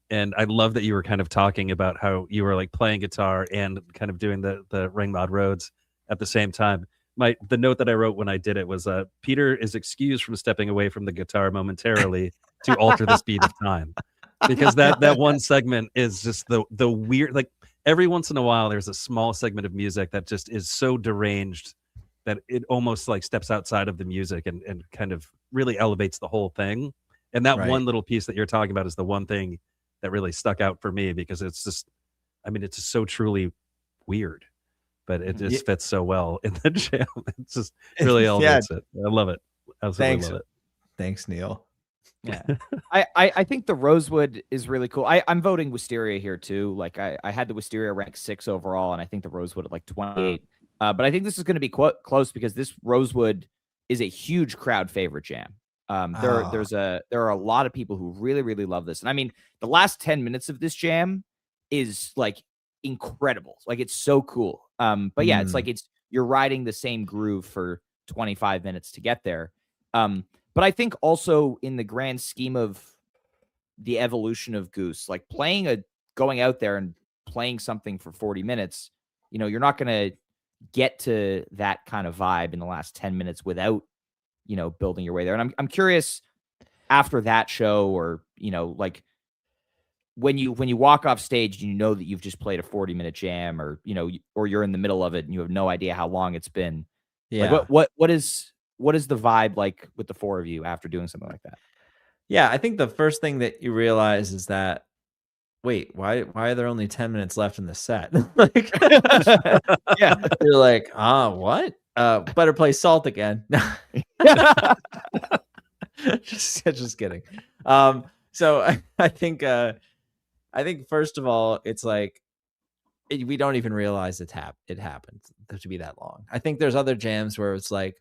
and I love that you were kind of talking about how you were like playing guitar and kind of doing the ring mod Rhodes, at the same time. The note that I wrote when I did it was Peter is excused from stepping away from the guitar momentarily to alter the speed of time, because that one segment is just the weird, like every once in a while there's a small segment of music that just is so deranged that it almost like steps outside of the music and kind of really elevates the whole thing. And that one little piece that you're talking about is the one thing that really stuck out for me, because it's just, I mean, it's just so truly weird, but it just fits so well in the jam. It's just really elevates it. I love it. Absolutely love it. Thanks, Neil. Yeah. I think the Rosewood is really cool. I'm voting Wisteria here too. Like I had the Wisteria rank 6 overall, and I think the Rosewood at like 28. But I think this is going to be close, because this Rosewood is a huge crowd favorite jam. There are a lot of people who really, really love this. And I mean, the last 10 minutes of this jam is like incredible. Like it's so cool. But yeah, it's like you're riding the same groove for 25 minutes to get there. But I think also in the grand scheme of the evolution of Goose, like going out there and playing something for 40 minutes, you're not going to get to that kind of vibe in the last 10 minutes without, building your way there. And I'm curious, after that show, or, like when you walk off stage, that you've just played a 40-minute jam, or, or you're in the middle of it and you have no idea how long it's been. Yeah. Like what is the vibe like with the four of you after doing something like that? Yeah, I think the first thing that you realize is that, wait, why are there only 10 minutes left in the set? Like, yeah, you're like, what? Better play Salt again. just kidding. So I think first of all, it's like we don't even realize it happened to be that long. I think there's other jams where it's like,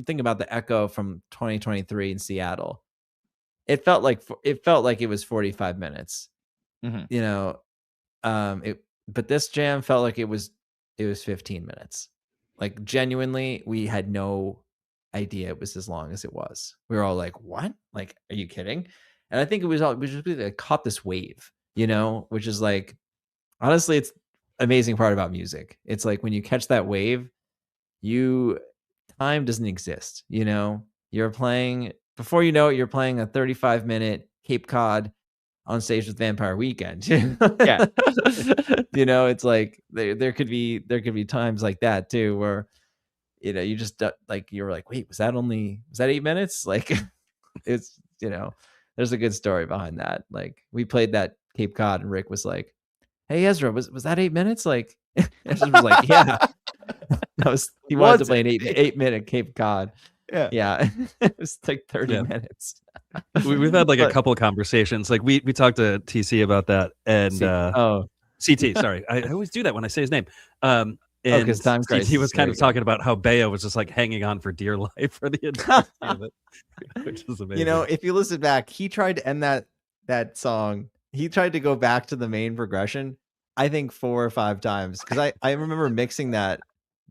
think about the Echo from 2023 in Seattle. It felt like it was 45 minutes. Mm-hmm. But this jam felt like it was 15 minutes. Like genuinely, we had no idea it was as long as it was. We were all like, "What? Like, are you kidding?" And I think we just like caught this wave, which is like, honestly, it's amazing part about music. It's like when you catch that wave, time doesn't exist. You're playing, before you know it, you're playing a 35-minute Cape Cod on stage with Vampire Weekend. Yeah. It's like there could be times like that too, where you just like, you're like, wait, was that 8 minutes? Like, it's there's a good story behind that. Like, we played that Cape Cod and Rick was like, hey Ezra, was that 8 minutes? Like, Ezra was like, yeah. He wanted to play an 8-minute Cape Cod. Yeah. It was like 30 minutes. We've had like a couple of conversations. Like we talked to TC about that, and CT. Sorry, I always do that when I say his name. And because Time Crisis, he was kind of talking about how Bayo was just like hanging on for dear life for the entire of it, which is amazing. If you listen back, he tried to end that song. He tried to go back to the main progression, I think 4 or 5 times, because I remember mixing that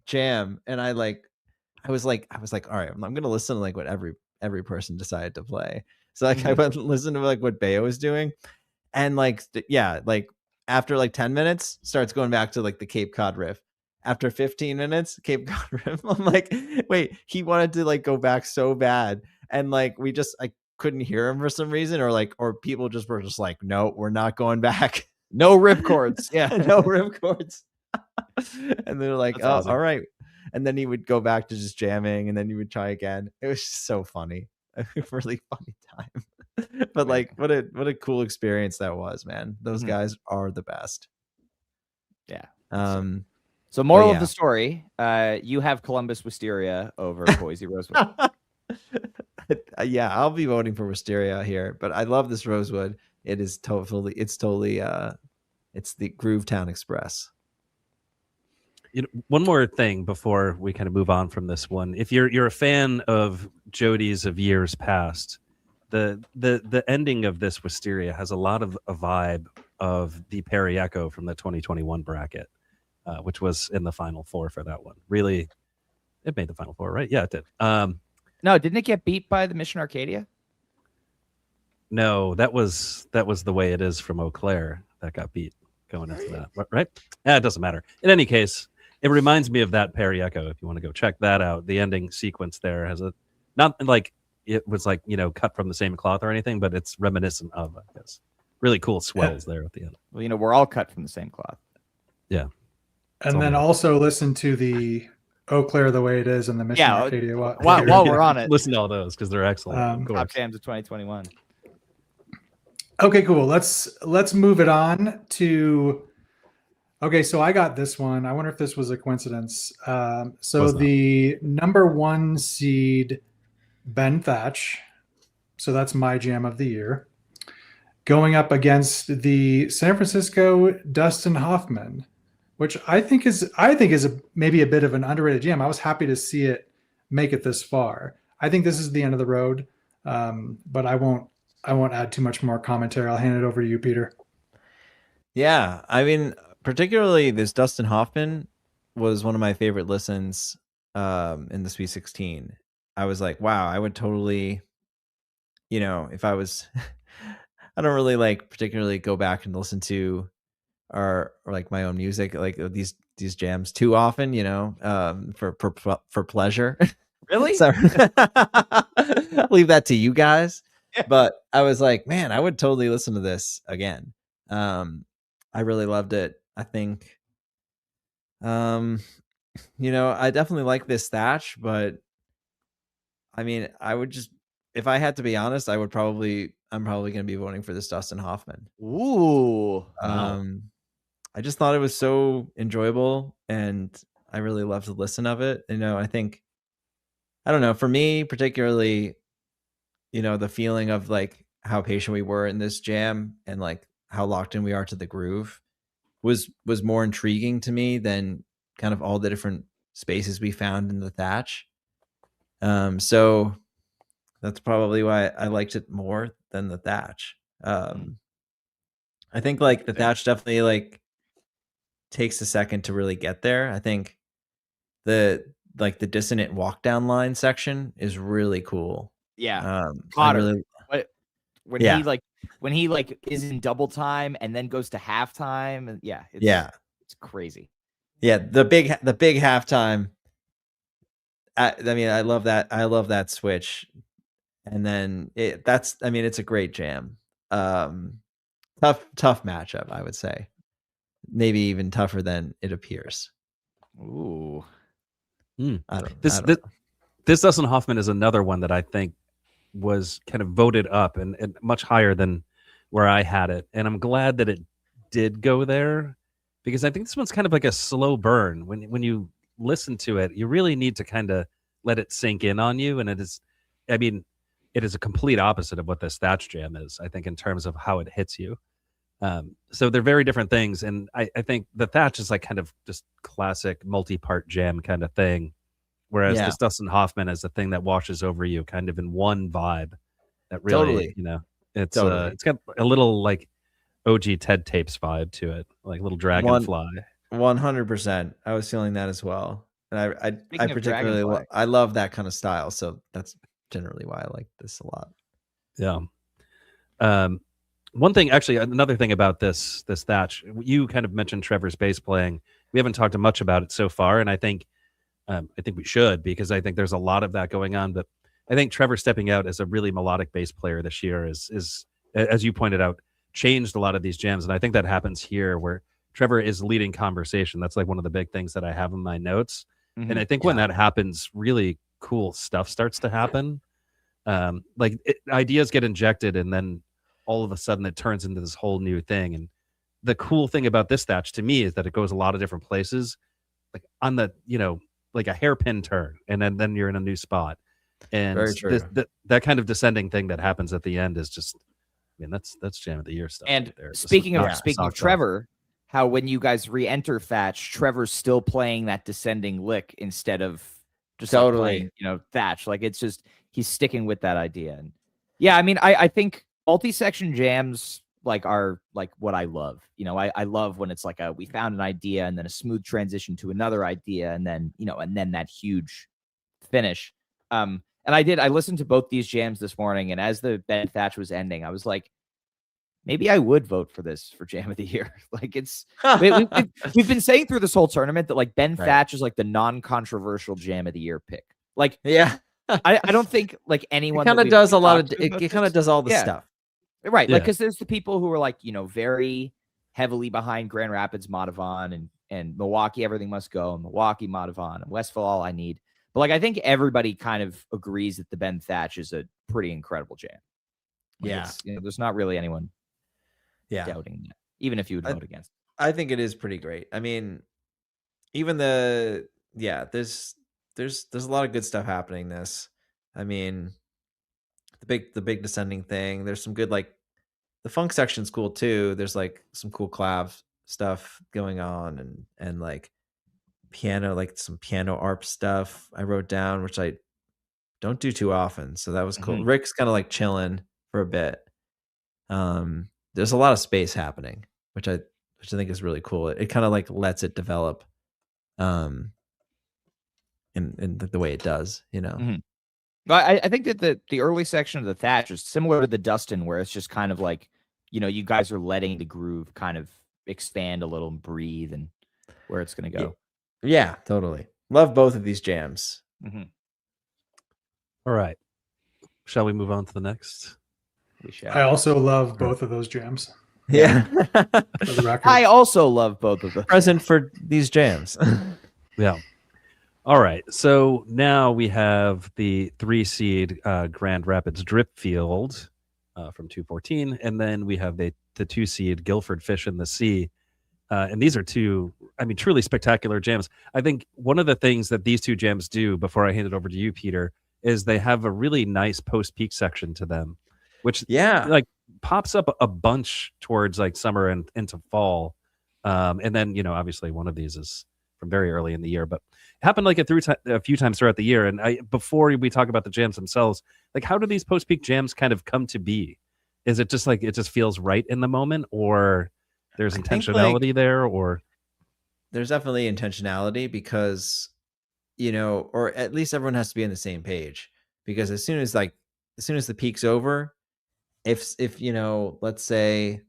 jam, and I was like, all right, I'm gonna listen to like what every person decided to play. So like, I went and listened to like what Bayo was doing, and like after like 10 minutes starts going back to like the Cape Cod riff. After 15 minutes, Cape Cod riff. I'm like, wait, he wanted to like go back so bad, and like I couldn't hear him for some reason, or people just were just like, no, we're not going back. No rip chords. Yeah. No rip chords. And they're like, That's oh, awesome. All right. And then he would go back to just jamming, and then he would try again. It was just so funny. A really funny time. But like, what a cool experience that was, man. Those guys are the best. Yeah. So moral of the story, you have Columbus Wisteria over Boise Rosewood. Yeah, I'll be voting for Wisteria here, but I love this Rosewood. It's totally it's the Groovetown Express. One more thing before we kind of move on from this one. If you're a fan of Jody's of years past, the ending of this Wisteria has a lot of a vibe of the Perry Echo from the 2021 bracket, which was in the Final Four for that one. Really, it made the Final Four, right? Yeah, it did. No, didn't it get beat by the Mission Arcadia? No, that was the Way It Is from Eau Claire that got beat going into that, right? Yeah, it doesn't matter. In any case, It reminds me of that Perry Echo. If you want to go check that out, the ending sequence there has a not like it was like cut from the same cloth or anything, but it's reminiscent of, I guess. Really cool swells there at the end. Well, we're all cut from the same cloth. Yeah. And then also listen to the Eau Claire the Way It Is and the Mission Arcadia. While we're on it, listen to all those because they're excellent. Top jams of 2021. Okay, cool. Let's move it on to. Okay, so I got this one. I wonder if this was a coincidence. So the number 1 seed, Ben Thatch. So that's my jam of the year. Going up against the San Francisco Dustin Hoffman, which I think is maybe a bit of an underrated jam. I was happy to see it make it this far. I think this is the end of the road, but I won't add too much more commentary. I'll hand it over to you, Peter. Yeah, I mean, particularly this Dustin Hoffman was one of my favorite listens in the Sweet 16. I was like, wow, I would totally, if I was, I don't really particularly go back and listen to or my own music, these jams too often, for pleasure. Really? So leave that to you guys. But I was like, man, I would totally listen to this again. I really loved it. I think, I definitely like this Thatch, but I mean, I would just, if I had to be honest, I'm probably going to be voting for this Dustin Hoffman. Ooh. I just thought it was so enjoyable and I really loved the listen of it. I think, I don't know, for me particularly, the feeling of how patient we were in this jam and how locked in we are to the groove was more intriguing to me than kind of all the different spaces we found in the Thatch. So that's probably why I liked it more than the Thatch. I think the Thatch definitely takes a second to really get there. I think the dissonant walk down line section is really cool. Yeah. Potter. When yeah. when he is in double time and then goes to halftime, and it's crazy. Yeah, the big halftime. I mean, I love that switch, and then it's a great jam. Tough matchup, I would say. Maybe even tougher than it appears. Ooh, This Dustin Hoffman is another one that I think was kind of voted up and much higher than where I had it. And I'm glad that it did go there because I think this one's kind of like a slow burn. When you listen to it, you really need to kind of let it sink in on you. And it is a complete opposite of what this Thatch jam is, I think, in terms of how it hits you. So they're very different things. And I think the Thatch is kind of just classic multi-part jam kind of thing. Whereas this Dustin Hoffman is the thing that washes over you kind of in one vibe that really, it's got a little OG Ted Tapes vibe to it, like little Dragonfly. 100%. I was feeling that as well. And I particularly, I love that kind of style. So that's generally why I like this a lot. Yeah. One thing, actually, another thing about this Thatch, you kind of mentioned Trevor's bass playing. We haven't talked much about it so far. And I think we should, because I think there's a lot of that going on. But I think Trevor stepping out as a really melodic bass player this year is, as you pointed out, changed a lot of these jams. And I think that happens here where Trevor is leading conversation. That's one of the big things that I have in my notes. Mm-hmm. And I think when that happens, really cool stuff starts to happen. Ideas get injected and then all of a sudden it turns into this whole new thing. And the cool thing about this Thatch to me is that it goes a lot of different places, on the, like a hairpin turn, and then you're in a new spot. And that kind of descending thing that happens at the end is just, that's jam of the year stuff. And right there. speaking of Trevor, how when you guys re-enter Thatch, Trevor's still playing that descending lick instead of just playing, Thatch. It's just, he's sticking with that idea. And I think multi-section jams are what I love. I love when it's we found an idea and then a smooth transition to another idea and then that huge finish. And I listened to both these jams this morning, and as the Ben Thatch was ending, I was like, maybe I would vote for this for Jam of the Year. Like we've been saying through this whole tournament that like Ben Thatch is like the non-controversial Jam of the Year pick. Like, yeah, I don't think like anyone kind of does a lot of it kind of does all the stuff. Right. Like, because there's the people who are like, you know, very heavily behind Grand Rapids, Madhavan, and Milwaukee, Everything Must Go, and Milwaukee, Madhavan, and Westville, All I Need. But like, I think everybody kind of agrees that the Ben Thatch is a pretty incredible jam. Like, you know, there's not really anyone doubting that, even if you would vote against. I think it is pretty great. I mean, even there's a lot of good stuff happening this. I mean, the big descending thing. There's some good, like, the funk section's cool too. There's like some cool clav stuff going on and like piano, like some piano arp stuff I wrote down, which I don't do too often. So that was cool. Rick's kind of like chilling for a bit. There's a lot of space happening, which I think is really cool. It kind of like lets it develop in the way it does, you know. I think that the early section of the Thatch is similar to the Dustin, where it's just kind of like, you know, you guys are letting the groove kind of expand a little and breathe and where it's going to go. Yeah, totally. Love both of these jams. All right. Shall we move on to the next? We shall. I also love both of those jams. Yeah. For the record. I also love both of them. Present for these jams. Yeah. All right. So now we have the 3-seed Grand Rapids Dripfield from 214. And then we have the 2-seed Guilford Fish in the Sea. And these are two, I mean, truly spectacular jams. I think one of the things that these two jams do, before I hand it over to you, Peter, is they have a really nice post-peak section to them, which like pops up a bunch towards like summer and into fall. And then, you know, obviously one of these is from very early in the year, but it happened like a few times throughout the year. And before we talk about the jams themselves, like how do these post-peak jams kind of come to be? Is it just like it just feels right in the moment, or there's intentionality there, or there's definitely intentionality because, you know, or at least everyone has to be on the same page, because as soon as the peak's over, if you know, let's say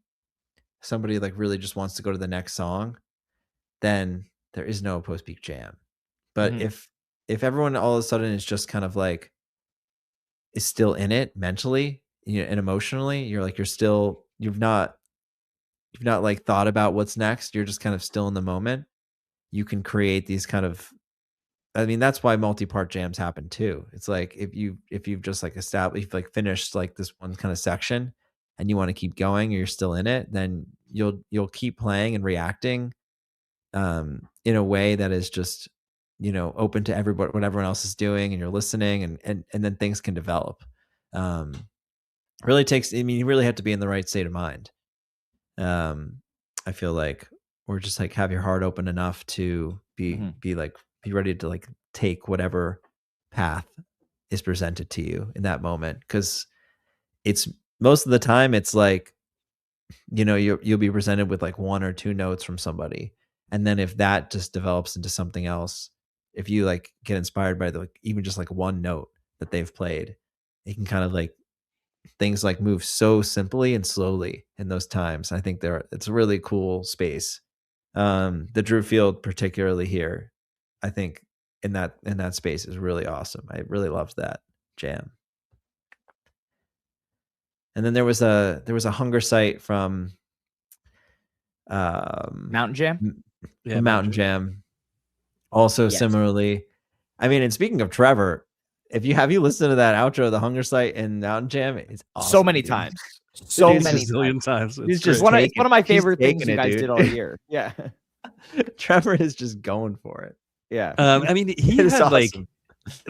somebody like really just wants to go to the next song, then there is no post-peak jam. But if everyone all of a sudden is just kind of like is still in it mentally, you know, and emotionally, you've not like thought about what's next, you're just kind of still in the moment, you can create these kind of, I mean, that's why multi-part jams happen too. It's like if you've just like you've like finished like this one kind of section and you want to keep going or you're still in it, then you'll keep playing and reacting in a way that is just, you know, open to everybody, what everyone else is doing, and you're listening, and then things can develop. Really takes, I mean, you really have to be in the right state of mind. I feel like, or just like have your heart open enough to be ready to like take whatever path is presented to you in that moment. Because it's most of the time it's like, you know, you'll be presented with like one or two notes from somebody, and then if that just develops into something else, if you like get inspired by the like, even just like one note that they've played, it can kind of like, things like move so simply and slowly in those times. I think it's a really cool space. The Dripfield particularly here, I think in that space is really awesome. I really loved that jam. And then there was a hunger site from Mountain Jam. Yeah, Mountain Jam. Also similarly, I mean, and speaking of Trevor, have you listened to that outro of the hunger site in Mountain Jam? It's awesome, so many times. So it's many times. He's just just one of my favorite things you guys dude. did all year. Yeah. Trevor is just going for it. Yeah. I mean, he had awesome.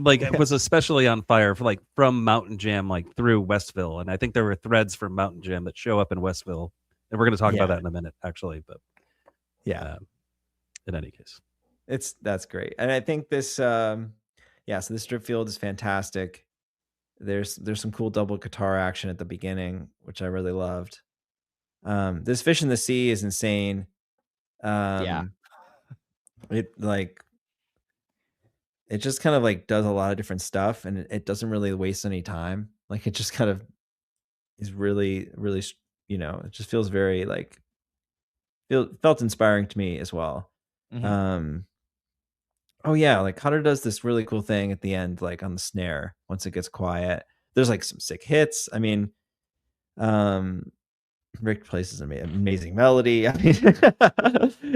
like it was especially on fire for like from Mountain Jam like through Westville, and I think there were threads from Mountain Jam that show up in Westville, and we're going to talk about that in a minute, actually. But in any case, that's great, and I think this so this Dripfield is fantastic. There's some cool double guitar action at the beginning, which I really loved. This Fish in the Sea is insane. It just kind of like does a lot of different stuff, and it doesn't really waste any time. Like it just kind of is really, really, you know, it just feels very like felt inspiring to me as well. Mhm. Oh yeah, like Cutter does this really cool thing at the end, like on the snare once it gets quiet. There's like some sick hits. I mean, um, Rick plays an amazing melody. I mean,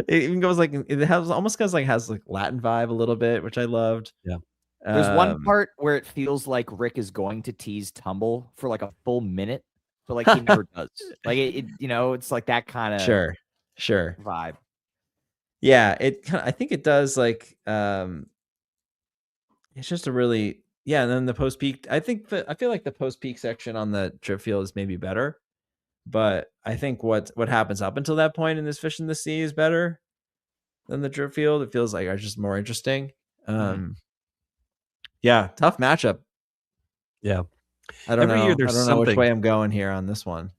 it even goes like it has almost has like Latin vibe a little bit, which I loved. Yeah. There's one part where it feels like Rick is going to tease Tumble for like a full minute, but like he never does. Like you know, it's like that kind of sure vibe. Yeah, I think it does like it's just a really and then the post peak. I feel like the post peak section on the drip field is maybe better, but I think what happens up until that point in this Fish in the Sea is better than the drip field. It feels like it's just more interesting. Yeah, tough matchup. Yeah. I don't Every year know. there's I don't know which something. way I'm going here on this one.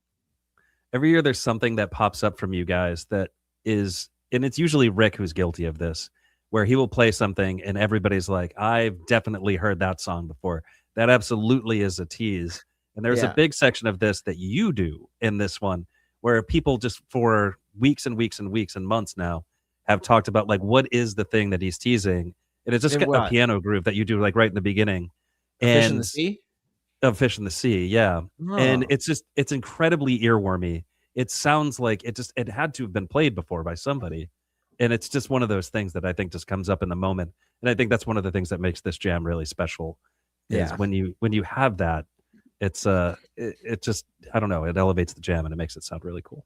Every year there's something that pops up from you guys that is, and it's usually Rick who's guilty of this, where he will play something and everybody's like, I've definitely heard that song before. That absolutely is a tease. And there's a Yeah. big section of this that you do in this one where people just for weeks and weeks and weeks and months now have talked about like, what is the thing that he's teasing? And it's just In a what? piano groove that you do like right in the beginning. Fish in the Sea? Of Fish in the Sea, yeah. And Oh. it's incredibly earwormy. It sounds like it had to have been played before by somebody. And it's just one of those things that I think just comes up in the moment. And I think that's one of the things that makes this jam really special. Is when you have that, it's it just, I don't know, it elevates the jam and it makes it sound really cool.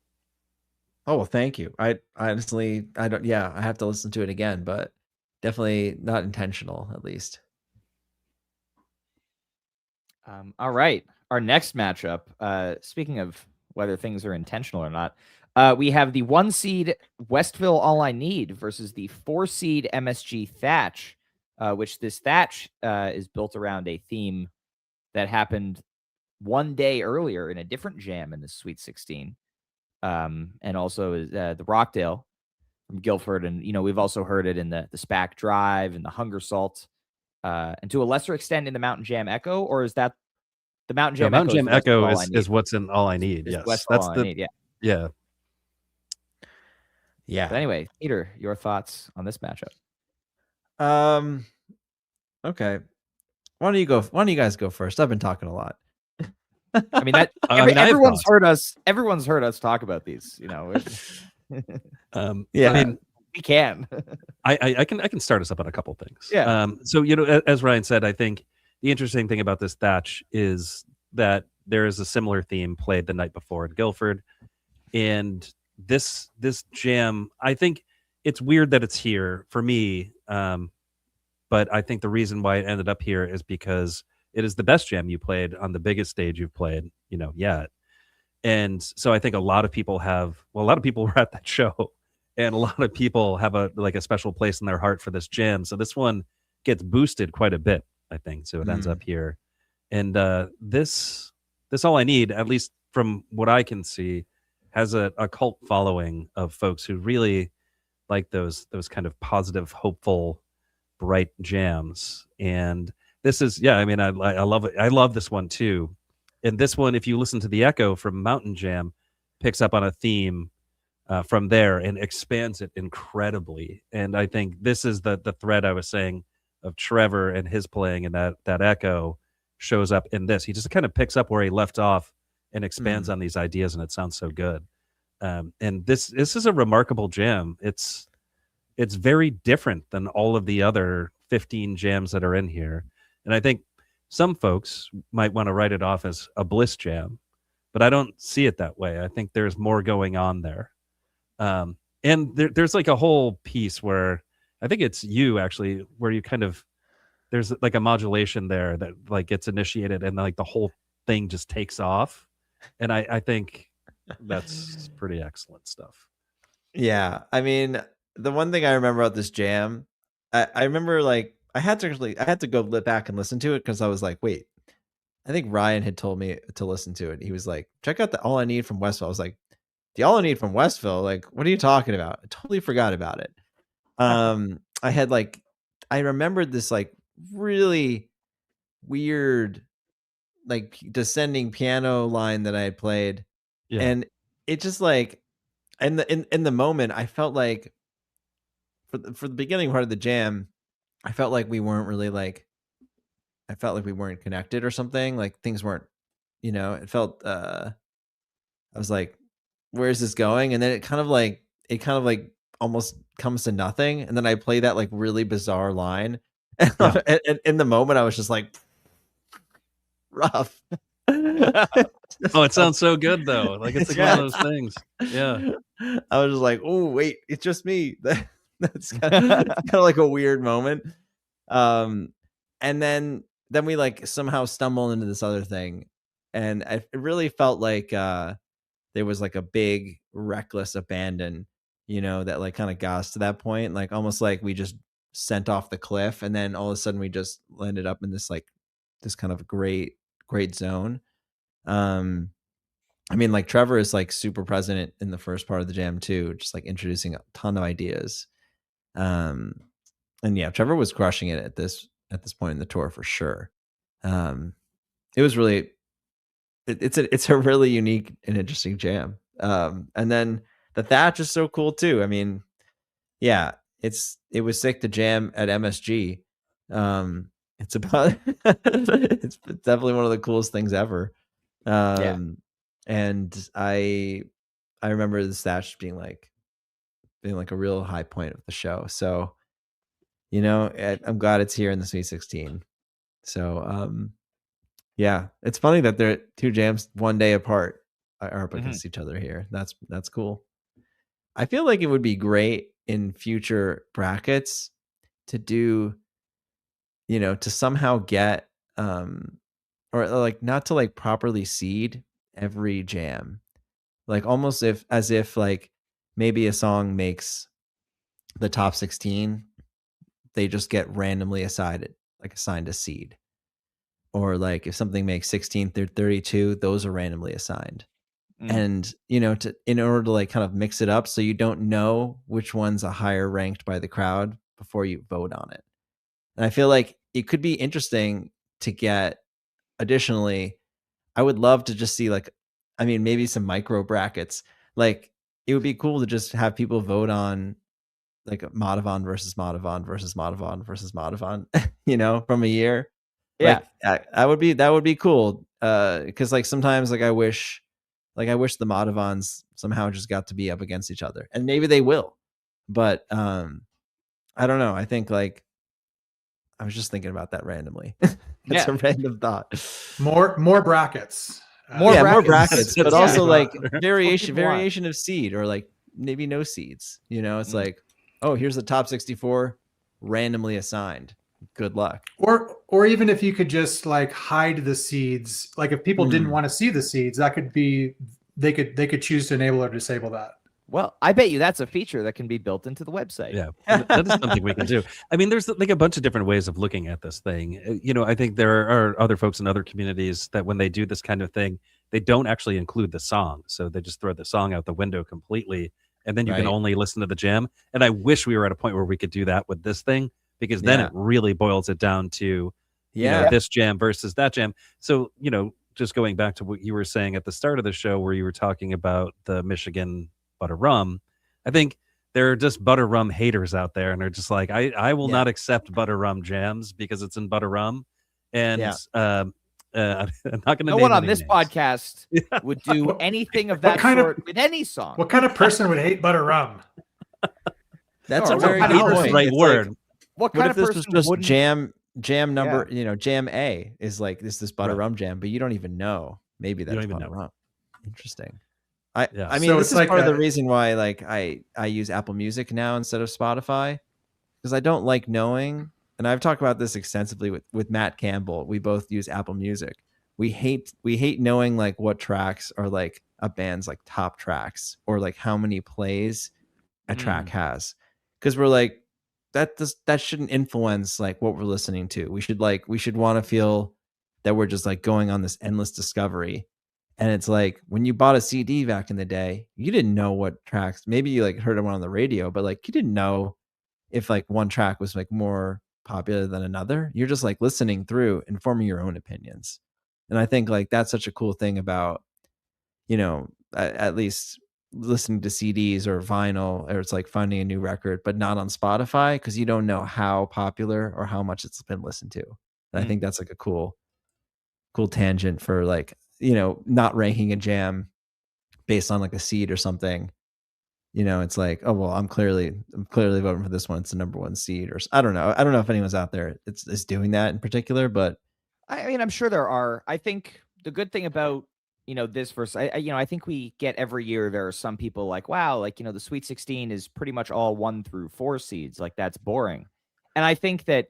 Oh, well, thank you. I honestly, I don't. Yeah, I have to listen to it again, but definitely not intentional, at least. All right, our next matchup. Speaking of whether things are intentional or not, we have the 1 seed Westville All I Need versus the 4 seed MSG Thatch, which this Thatch is built around a theme that happened one day earlier in a different jam in the Sweet 16. And also is the Rockdale from Guilford. And, you know, we've also heard it in the SPAC Drive and the Hunger Salt, and to a lesser extent in the Mountain Jam Echo, or is that the Mountain Jam Mountain Echo? Jam Echo is what's in All I Need. It's Yes. Westville All I Need, yeah. But anyway, Peter, your thoughts on this matchup? Okay. Why don't you guys go first? I've been talking a lot. I mean, everyone's heard us talk about these, you know. I mean, we can. I can start us up on a couple things. Yeah. So, you know, as Ryan said, I think the interesting thing about this Thatch is that there is a similar theme played the night before in Guilford. And this jam, I think it's weird that it's here for me. But I think the reason why it ended up here is because it is the best jam you played on the biggest stage you've played, you know, yet. And so I think a lot of people were at that show, and a lot of people have a special place in their heart for this jam. So this one gets boosted quite a bit, I think. So it ends up here. And this All I Need, at least from what I can see, has a cult following of folks who really like those kind of positive, hopeful, bright jams. And this is, I mean, I love it. I love this one too. And this one, if you listen to the echo from Mountain Jam, picks up on a theme from there and expands it incredibly. And I think this is the thread I was saying of Trevor and his playing, and that echo shows up in this. He just kind of picks up where he left off and expands on these ideas, and it sounds so good. And this is a remarkable jam. It's very different than all of the other 15 jams that are in here. And I think some folks might want to write it off as a bliss jam, but I don't see it that way. I think there's more going on there. And there's like a whole piece where I think it's you actually, where you kind of, there's like a modulation there that like gets initiated and like the whole thing just takes off. And I think that's pretty excellent stuff. Yeah. I mean, the one thing I remember about this jam, I remember like I had to go back and listen to it because I was like, wait, I think Ryan had told me to listen to it. He was like, check out the All I Need from Westville. I was like, the All I Need from Westville? Like, what are you talking about? I totally forgot about it. I remembered this like really weird, like descending piano line that I had played. Yeah. And it just like in the moment, I felt like for the beginning part of the jam, I felt like we weren't really like, I felt like we weren't connected or something. Like things weren't, it felt I was like, where's this going? And then it kind of like almost comes to nothing. And then I play that like really bizarre line. Yeah. And in the moment, I was just like, rough. Oh, it sounds so good though. Like it's like one of those things. Yeah. I was just like, oh wait, it's just me. That's kind of like a weird moment. And then we like somehow stumble into this other thing, and it really felt like there was like a big reckless abandon, that like kind of got us to that point, like almost like we just sent off the cliff, and then all of a sudden we just landed up in this like this kind of great zone. I mean, like Trevor is like super present in the first part of the jam too, just like introducing a ton of ideas. And yeah, Trevor was crushing it at this point in the tour for sure. It was really, it's a really unique and interesting jam. And then the Thatch is so cool too. I mean, yeah, it was sick to jam at MSG. It's about it's definitely one of the coolest things ever. And I remember the Thatch being like a real high point of the show. So, I'm glad it's here in the Sweet 16. So, yeah, it's funny that they're two jams one day apart are up against each other here. That's cool. I feel like it would be great in future brackets to do, to somehow get, or like not to like properly seed every jam, like almost as if like maybe a song makes the top 16, they just get randomly assigned a seed. Or like if something makes 16 through 32, those are randomly assigned. And in order to like kind of mix it up so you don't know which one's a higher ranked by the crowd before you vote on it. And I feel like it could be interesting to get, additionally, I would love to just see like, I mean, maybe some micro brackets. Like it would be cool to just have people vote on like Madhavan versus Madhavan versus Madhavan versus Madhavan, from a year. Yeah. Like, that would be cool. Cause like sometimes like I wish the Madhavans somehow just got to be up against each other, and maybe they will, but I don't know. I think like I was just thinking about that randomly. It's a random thought. More brackets. More brackets, but also like variation of seed, or like maybe no seeds. It's like, oh, here's the top 64 randomly assigned. Good luck. Or even if you could just like hide the seeds, like if people didn't want to see the seeds, that could be, they could choose to enable or disable that. Well, I bet you that's a feature that can be built into the website. Yeah, that is something we can do. I mean, there's like a bunch of different ways of looking at this thing. I think there are other folks in other communities that when they do this kind of thing, they don't actually include the song. So they just throw the song out the window completely. And then you can only listen to the jam. And I wish we were at a point where we could do that with this thing, because then it really boils it down to, this jam versus that jam. So, just going back to what you were saying at the start of the show, where you were talking about the Michigan butter rum, I think there are just butter rum haters out there, and they're just like, I will not accept butter rum jams because it's in butter rum. And I'm not going to. No one on this podcast would do anything of that sort with any song. What kind of person would hate butter rum? That's a very good point. Right word. Like, what kind of this person was just wouldn't... jam number, jam A is like this butter rum jam, but you don't even know. Maybe that's butter rum. Interesting. I mean, so this is like part of the reason why like I use Apple Music now instead of Spotify, because I don't like knowing, and I've talked about this extensively with Matt Campbell. We both use Apple Music. We hate knowing like what tracks are like a band's like top tracks, or like how many plays a track has, because we're like, that shouldn't influence like what we're listening to. We should want to feel that we're just like going on this endless discovery. And it's like when you bought a CD back in the day, you didn't know what tracks, maybe you like heard them on the radio, but like you didn't know if like one track was like more popular than another. You're just like listening through and forming your own opinions. And I think like that's such a cool thing about, at least listening to CDs or vinyl, or it's like finding a new record, but not on Spotify, because you don't know how popular or how much it's been listened to. And I think that's like a cool tangent for like, not ranking a jam based on like a seed or something. It's like, oh well, I'm clearly voting for this one. It's the number one seed, or I don't know. I don't know if anyone's out there is doing that in particular, but I mean, I'm sure there are. I think the good thing about this versus, I think we get every year there are some people like, wow, like the Sweet 16 is pretty much all 1 through 4 seeds. Like that's boring, and I think that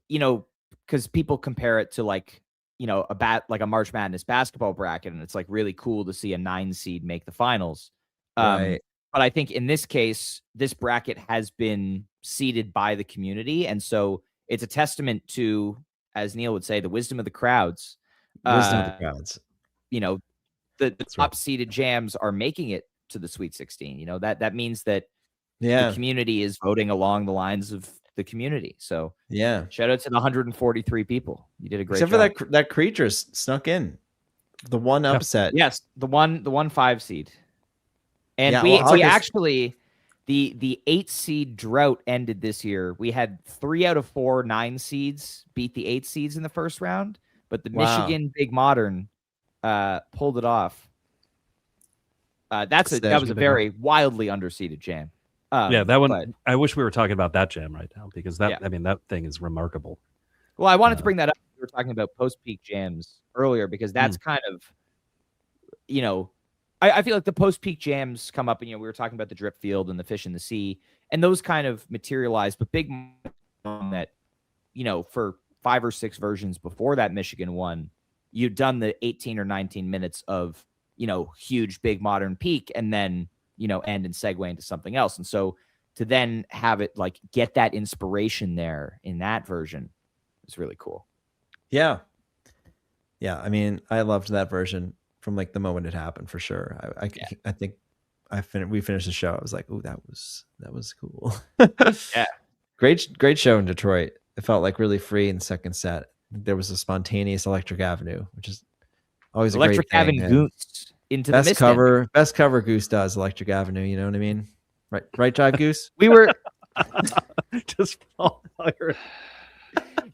because people compare it to like a March Madness basketball bracket, and it's like really cool to see a 9 seed make the finals. Right. But I think in this case, this bracket has been seeded by the community, and so it's a testament to, as Neil would say, the wisdom of the crowds. Wisdom of the crowds. The top seeded jams are making it to the Sweet 16. That means that the community is voting along the lines of the community. So shout out to the 143 people. You did a great job. Except for that creature snuck in. The one upset. Yes, the 1-5 seed. And we actually, the 8 seed drought ended this year. We had 3 out of 4 9 seeds beat the 8 seeds in the first round, but the Michigan Big Modern pulled it off. That was a very wildly underseeded jam. That one. I wish we were talking about that jam right now, because that thing is remarkable. Well, I wanted to bring that up. We were talking about post-peak jams earlier, because that's kind of, I feel like the post-peak jams come up, and we were talking about the Drip Field and the Fish in the Sea, and those kind of materialize. But big that, for 5 or 6 versions before that Michigan one, you'd done the 18 or 19 minutes of huge big modern peak, and then end and segue into something else. And so to then have it like get that inspiration there in that version is really cool. Yeah. I mean, I loved that version from like the moment it happened, for sure. I think we finished the show. I was like, "Ooh, that was cool." Yeah, great show in Detroit. It felt like really free in the second set. There was a spontaneous Electric Avenue, which is always Electric a great thing. Avenue Goose into best the mist cover. ending. Best cover Goose does, Electric Avenue. You know what I mean? Right, Jive Goose. We were just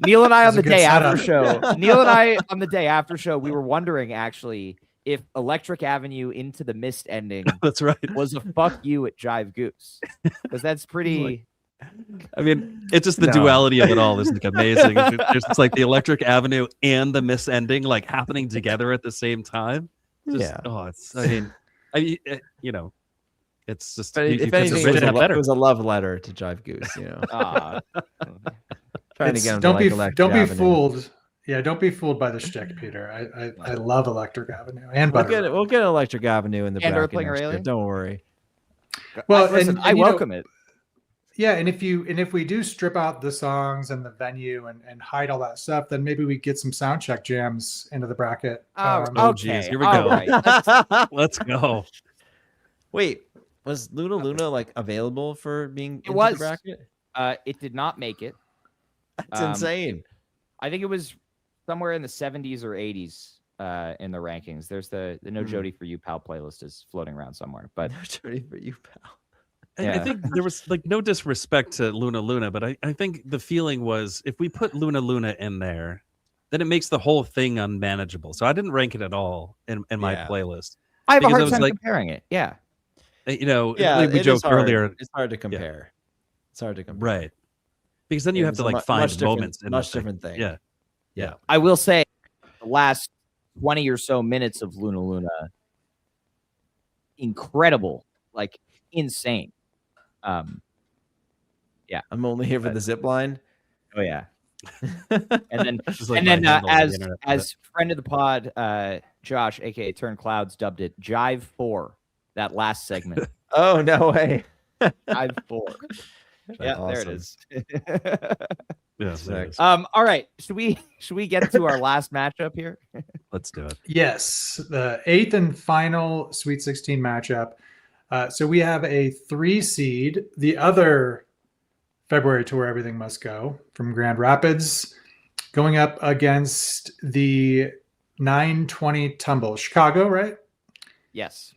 Neil and I on the day after show. Neil and I on the day after show, we were wondering actually if Electric Avenue into the mist ending that's right was a fuck you at Jive Goose, because that's pretty. I mean, it's just the duality of it all is like amazing. It's like the Electric Avenue and the mist ending like happening together at the same time. It's it's just. If anything, it was a love letter to Jive Goose. Trying to get him to like Electric Don't Avenue. be fooled. Yeah, don't be fooled by the shtick, Peter. I love Electric Avenue and we'll get Electric Avenue in the and bracket Earthling next year. Alien? Don't worry. Well, and I welcome it. Yeah, and if we do strip out the songs and the venue and hide all that stuff, then maybe we get some soundcheck jams into the bracket. Okay, here we go. Right. Let's go. Wait, was Luna like available for being in was. the bracket? It did not make it. That's insane. I think it was somewhere in the 70s or 80s in the rankings. There's the No Jody for You Pal playlist is floating around somewhere. But No Jody for You Pal. I think there was like no disrespect to Luna, but I think the feeling was if we put Luna in there, then it makes the whole thing unmanageable. So I didn't rank it at all in my playlist. I have a hard time comparing it. Yeah. We joked earlier. It's hard to compare. It's hard to compare. Right. Because then you have to like find moments in much different thing. Yeah. I will say the last 20 or so minutes of Luna, incredible, like insane. I'm only here for the zip line. Oh yeah. and then as friend of the pod, Josh, aka Turn Clouds, dubbed it Jive 4. That last segment. Oh no way. Jive 4. Yeah, awesome. there it is. Yeah, there it is. All right. Should we get to our last matchup here? Let's do it. Yes, the 8th and final Sweet 16 matchup. So we have a 3 seed, the other February tour Everything Must Go from Grand Rapids, going up against the 920 Tumble. Chicago, right? Yes.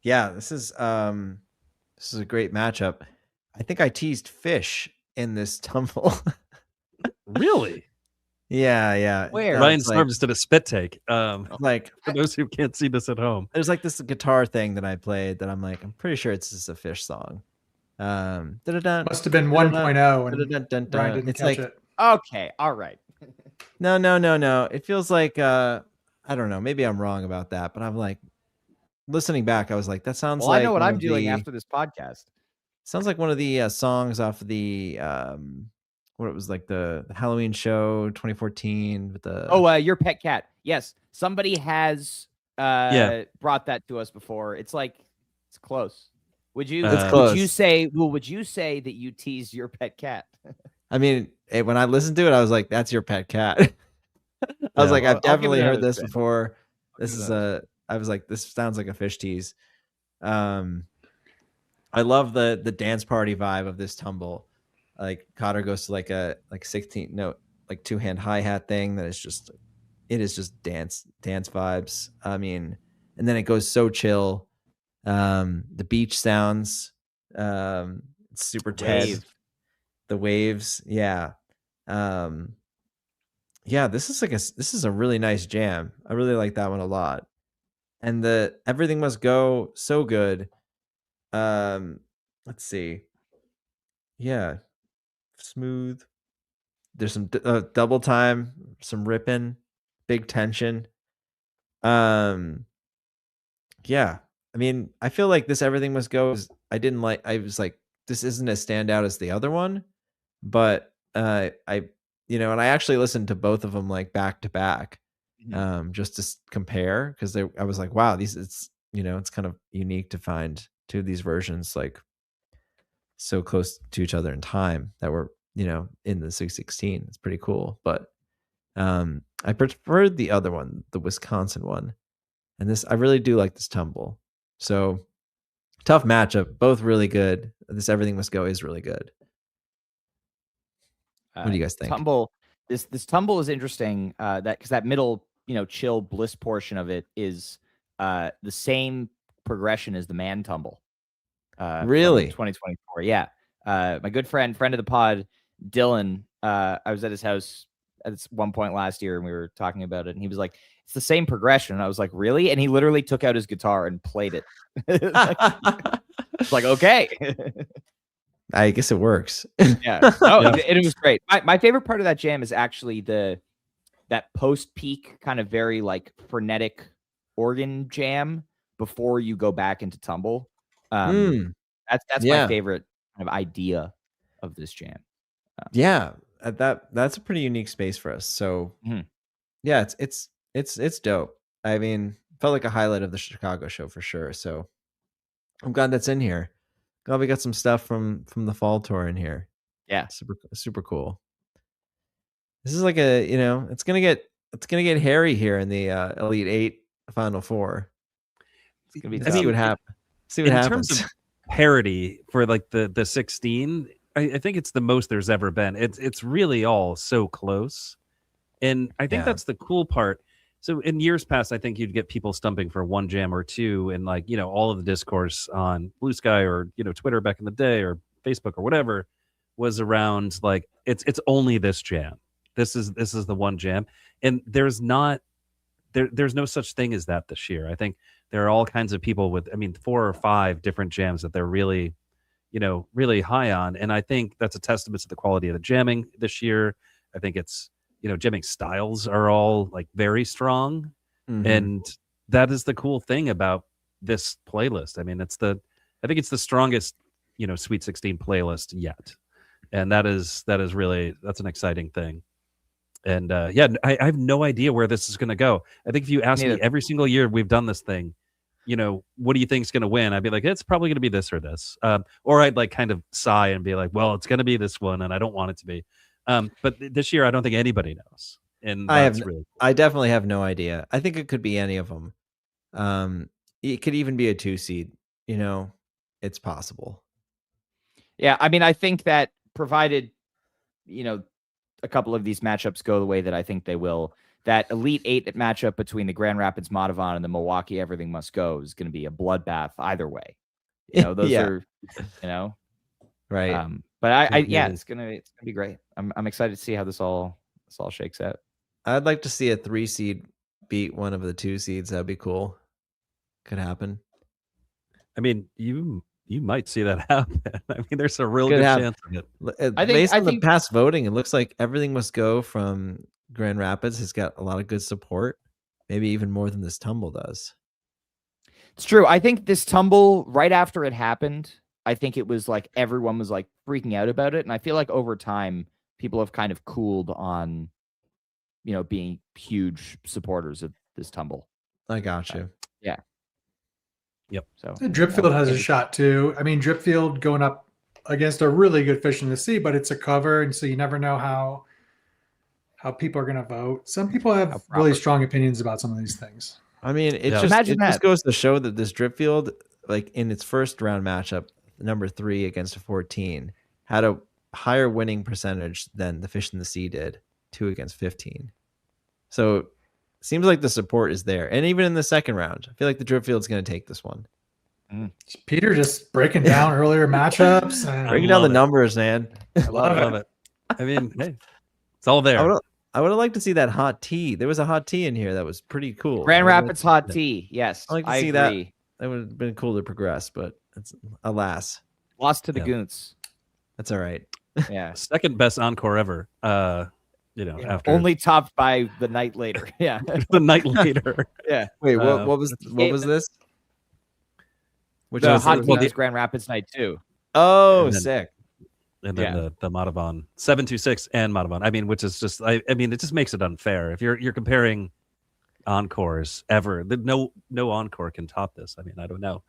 Yeah, this is a great matchup. I think I teased Fish in this tumble. Really? Yeah. Where? Ryan It's Storm just did a spit take. like For those who can't see this at home, there's like this guitar thing that I played that I'm like, I'm pretty sure it's just a Fish song. Dun-dun-dun, Must have been dun-dun-dun, 1.0 and dun-dun-dun-dun. Ryan didn't It's catch like, it. Okay, all right. no. It feels like I don't know. Maybe I'm wrong about that, but I'm like listening back. I was like, that sounds Well, like I know what one I'm of doing the after this podcast. sounds like one of the songs off of the what it was like the Halloween show 2014 with the Your pet cat. Yes, somebody has brought that to us before. It's like it's close. Would you? It's Would close. you say? Well, would you say that you teased your pet cat? I mean, when I listened to it, I was like, that's your pet cat. I was like, Well, I've I'll give it definitely heard another this spin. before. This give it is another I was like, this sounds like a Fish tease. I love the dance party vibe of this tumble. Like Cotter goes to like a 16th note, like 2-hand hi-hat thing that is just dance vibes. I mean, and then it goes so chill. The beach sounds, it's super Ted. The waves, yeah. Yeah, this is a really nice jam. I really like that one a lot. And the Everything Must Go, so good. Let's see. Yeah, smooth. There's some double time, some ripping, big tension. Yeah. I mean, I feel like this Everything Must Go I was like, this isn't as standout as the other one, but and I actually listened to both of them like back to back, just to compare, because I was like, wow, it's kind of unique to find two of these versions like so close to each other in time that were in the 616. It's pretty cool, but I preferred the other one, the Wisconsin one, and this I really do like this tumble. So tough matchup, both really good. This Everything Must Go is really good. What do you guys think? Tumble. This tumble is interesting. Because that middle, chill bliss portion of it is the same progression as the Man Tumble. Really? 2024. Yeah. My good friend of the pod, Dylan. I was at his house at one point last year, and we were talking about it, and he was like, "It's the same progression." And I was like, "Really?" And he literally took out his guitar and played it. It's like, okay. I guess it works. Yeah. Oh, it was great. My favorite part of that jam is actually that post-peak kind of very like frenetic organ jam before you go back into tumble. That's my favorite kind of idea of this jam. Yeah, that's a pretty unique space for us. So yeah, it's dope. I mean, felt like a highlight of the Chicago show for sure. So I'm glad that's in here. Glad we got some stuff from the fall tour in here. Yeah, super cool. This is like it's gonna get hairy here in the Elite 8 Final Four. It's gonna be tough. See what happens. In terms of parity for like the 16, I think it's the most there's ever been. It's really all so close, and I think that's the cool part. So in years past, I think you'd get people stumping for one jam or two, and like all of the discourse on Blue Sky or Twitter back in the day or Facebook or whatever was around like it's only this jam. This is the one jam, and there's no such thing as that this year. I think there are all kinds of people with 4 or 5 different jams that they're really really high on, and I think that's a testament to the quality of the jamming this year. I think it's jamming styles are all like very strong, and that is the cool thing about this playlist. I mean, I think it's the strongest Sweet 16 playlist yet, and that's an exciting thing. And I have no idea where this is going to go. I think if you ask me every single year we've done this thing, what do you think is going to win? I'd be like, it's probably going to be this or this. Or I'd like kind of sigh and be like, well, it's going to be this one, and I don't want it to be. But this year, I don't think anybody knows. And that's really cool. I definitely have no idea. I think it could be any of them. It could even be a 2 seed. It's possible. Yeah, I think that provided, a couple of these matchups go the way that I think they will, that Elite 8 matchup between the Grand Rapids Matavon and the Milwaukee Everything Must Go is going to be a bloodbath either way. You know, those are, you know, right. But it's gonna be great. I'm excited to see how this all shakes out. I'd like to see a 3 seed beat one of the 2 seeds. That'd be cool. Could happen. I mean, you might see that happen. I mean, there's a real good chance of it. Based on the past voting, it looks like Everything Must Go from Grand Rapids has got a lot of good support, maybe even more than this tumble does. It's true. I think this tumble, right after it happened, I think it was like everyone was like freaking out about it. And I feel like over time, people have kind of cooled on, you know, being huge supporters of this tumble. I got you. Yeah. Yep. So Dripfield has a shot too. I mean, Dripfield going up against a really good Fish in the Sea, but it's a cover, and so you never know how people are going to vote. Some people have really strong opinions about some of these things. I mean, it just goes to show that this Dripfield, like in its first round matchup, number 3 against a 14, had a higher winning percentage than the Fish in the Sea did, 2 against 15. So it seems like the support is there. And even in the second round, I feel like the Dripfield's going to take this one. Peter just breaking down earlier matchups. And breaking down the numbers, man. I love it. I mean, hey, it's all there. I would have liked to see that hot tea. There was a hot tea in here that was pretty cool. Grand Rapids hot tea. Yes. I like to see agree. That would have been cool to progress, but it's alas. Lost to the Goons. That's all right. Yeah. Second best encore ever. After only topped by the night later. Yeah. the night later. Yeah. Wait, what was this? Which the hot tea was Grand Rapids night too. Oh, sick. And then the Matavon 726 and Matavon. I mean, which is just I mean, it just makes it unfair. If you're comparing encores ever, no encore can top this. I mean, I don't know.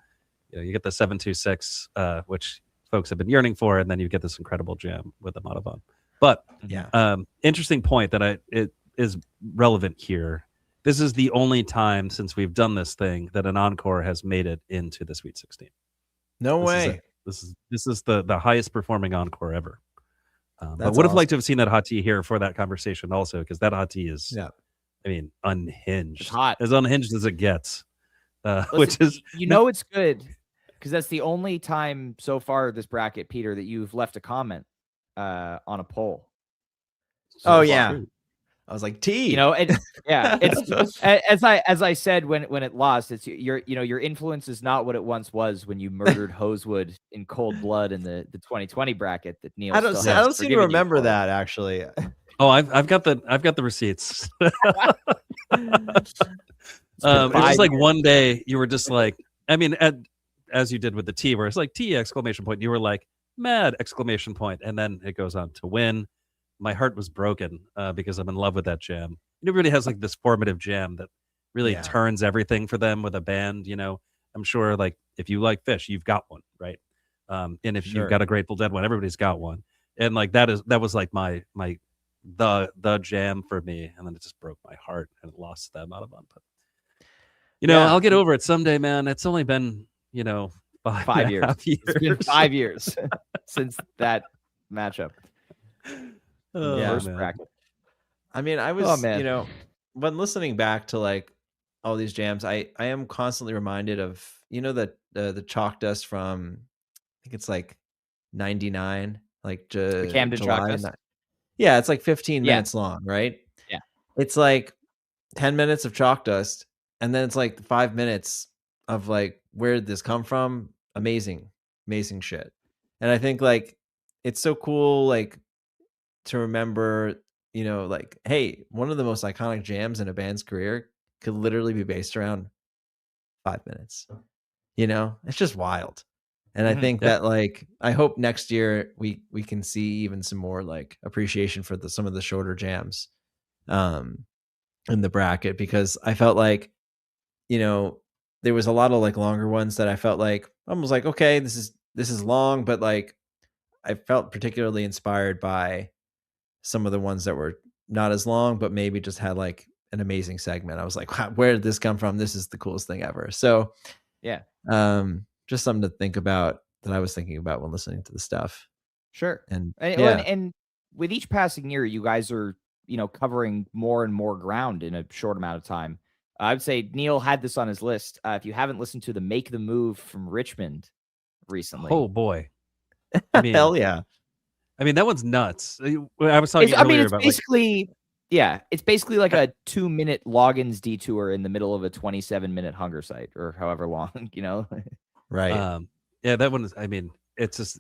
You get the 726, which folks have been yearning for, and then you get this incredible jam with the Matavon. But interesting point that it is relevant here. This is the only time since we've done this thing that an encore has made it into the Sweet 16. No way. This is the highest performing encore ever. But would have awesome. liked to have seen that hot tea here for that conversation also, because that hot tea is, I mean, unhinged. It's hot. As unhinged as it gets. Listen, which is it's good because that's the only time so far this bracket, Peter, that you've left a comment on a poll. So yeah. I was like, tea. You know, it's as I said when it lost, it's your influence is not what it once was when you murdered Hosewood in cold blood in the 2020 bracket that Neil. I don't seem to remember that actually. Oh, I've got the receipts. It's just like one day you were just like, I mean, as you did with the T, where it's like T exclamation point. You were like mad exclamation point, and then it goes on to win. My heart was broken because I'm in love with that jam. Everybody has like this formative jam that really turns everything for them with a band. You know, I'm sure like if you like Fish, you've got one, right? And if you've got a Grateful Dead one, everybody's got one. And like that was like the jam for me, and then it just broke my heart and it lost that amount of fun. But I'll get over it someday, man. It's only been 5 years. It's been 5 years since that matchup. First bracket. I mean, I was when listening back to like all these jams, I am constantly reminded of the chalk dust from I think it's like 99, like the Camden July. Chalk dust. Yeah, it's like 15 minutes long, right? Yeah. It's like 10 minutes of chalk dust, and then it's like 5 minutes of like, where did this come from? Amazing shit. And I think like it's so cool, like to remember, like, hey, one of the most iconic jams in a band's career could literally be based around 5 minutes. It's just wild. And I think that like, I hope next year we can see even some more like appreciation for some of the shorter jams in the bracket, because I felt like, there was a lot of like longer ones that I felt like almost like, okay, this is long, but like I felt particularly inspired by some of the ones that were not as long, but maybe just had like an amazing segment. I was like, wow, where did this come from? This is the coolest thing ever. So just something to think about that I was thinking about when listening to the stuff. Sure. And and with each passing year, you guys are covering more and more ground in a short amount of time. I would say Neil had this on his list. If you haven't listened to the Make the Move from Richmond recently. Oh boy. I mean, hell yeah. I mean, that one's nuts. I was talking earlier it's about basically, it's basically like a 2-minute logins detour in the middle of a 27-minute hunger site or however long, Right. Yeah, that one is, I mean, it's just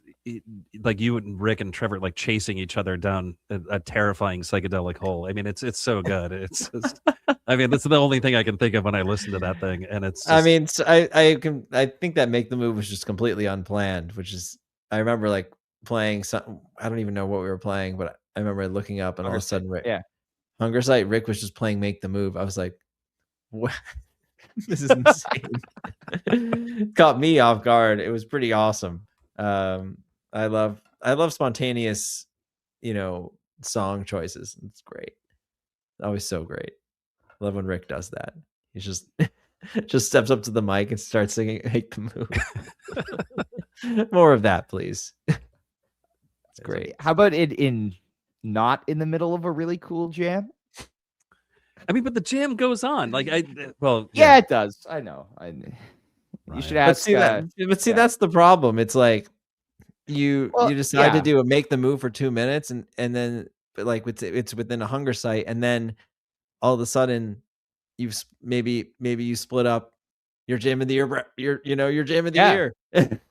like you and Rick and Trevor like chasing each other down a terrifying psychedelic hole. I mean, it's so good. It's just, I mean, that's the only thing I can think of when I listen to that thing. And it's just, I mean, so I think that Make the Move was just completely unplanned, which is, I remember like playing some, I don't even know what we were playing, but I remember looking up and all of a sudden Hunger Site, Rick was just playing Make the Move. I was like, what? This is insane. Caught me off guard. It was pretty awesome. I love spontaneous, song choices. It's great. Always so great. I love when Rick does that. He's just steps up to the mic and starts singing Make the Move. More of that, please. It's great. How about it in not in the middle of a really cool jam? I mean, but the jam goes on. Like yeah, it does. I know. You should ask. But see, that's the problem. It's like you decide to do a Make the Move for 2 minutes, and then like it's within a hunger site, and then all of a sudden you've maybe you split up your jam of the year. Your jam of the year.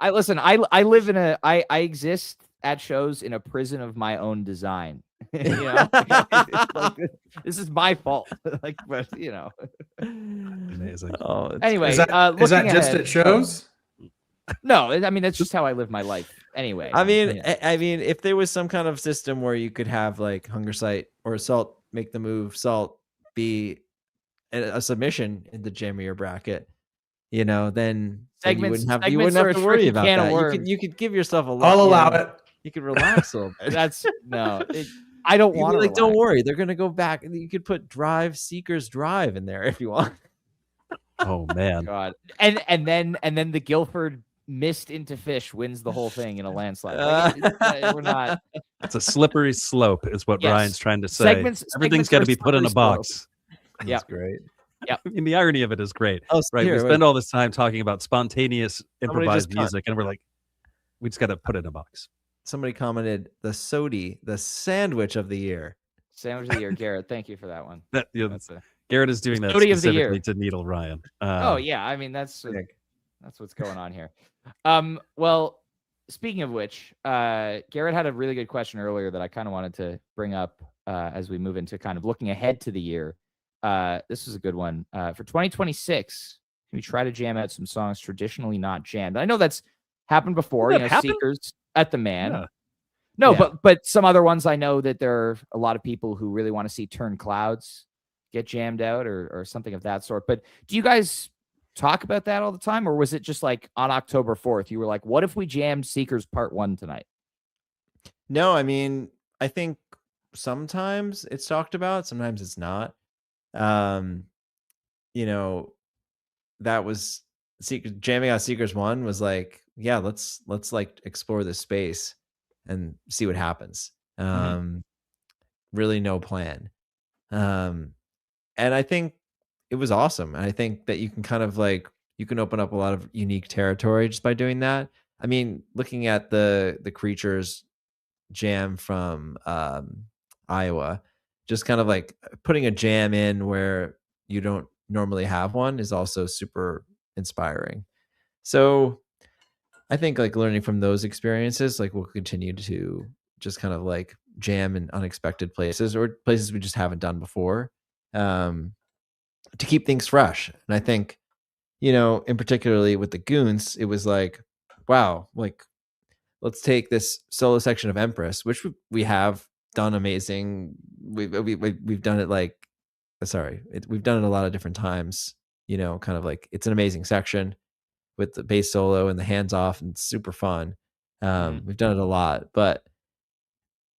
I live in I exist at shows in a prison of my own design. Like, this is my fault. Like, but amazing. Anyway, is that just at shows? No, I mean that's just how I live my life. Anyway, I mean, if there was some kind of system where you could have like Hunger Site or Salt Make the Move, Salt be a submission in the jam of your bracket, then you wouldn't have to worry about that. You could give yourself a lot. I'll allow it. You could relax a little bit. I don't want to. Like, don't worry, they're gonna go back. You could put Seeker's Drive in there if you want. Oh man, God, and then the Guilford missed into fish wins the whole thing in a landslide. We're not. It's a slippery slope, is what Ryan's trying to say. Everything's got to be put in a box. Yeah, that's great. Yeah, I mean the irony of it is great. Right, we spend all this time talking about spontaneous improvised music, and we're like, we just got to put it in a box. Somebody commented the Sodi, the sandwich of the year. Sandwich of the year, Garrett. Thank you for that one. Garrett is doing that specifically to needle Ryan. I mean that's what's going on here. Well, speaking of which, Garrett had a really good question earlier that I kind of wanted to bring up as we move into kind of looking ahead to the year. This is a good one. For 2026, can we try to jam out some songs traditionally not jammed? I know that's happened before. Seekers at the Man. But some other ones I know that there are a lot of people who really want to see Turn Clouds get jammed out or something of that sort. But do you guys talk about that all the time, or was it just like on October 4th you were like, what if we jammed Seekers Part 1 tonight? No, I mean, I think sometimes it's talked about, sometimes it's not. That was jamming out Seekers 1 was like, yeah, let's like explore this space and see what happens. Really no plan. And I think it was awesome. And I think that you can kind of like, you can open up a lot of unique territory just by doing that. I mean, looking at the Creatures jam from Iowa, just kind of like putting a jam in where you don't normally have one is also super inspiring. So I think like learning from those experiences, like we'll continue to just kind of like jam in unexpected places or places we just haven't done before, to keep things fresh. And I think, in particularly with the Goons, it was like, wow, like let's take this solo section of Empress, which we have done amazing. We've done it like, we've done it a lot of different times, kind of like it's an amazing section with the bass solo and the hands off, and it's super fun. We've done it a lot, but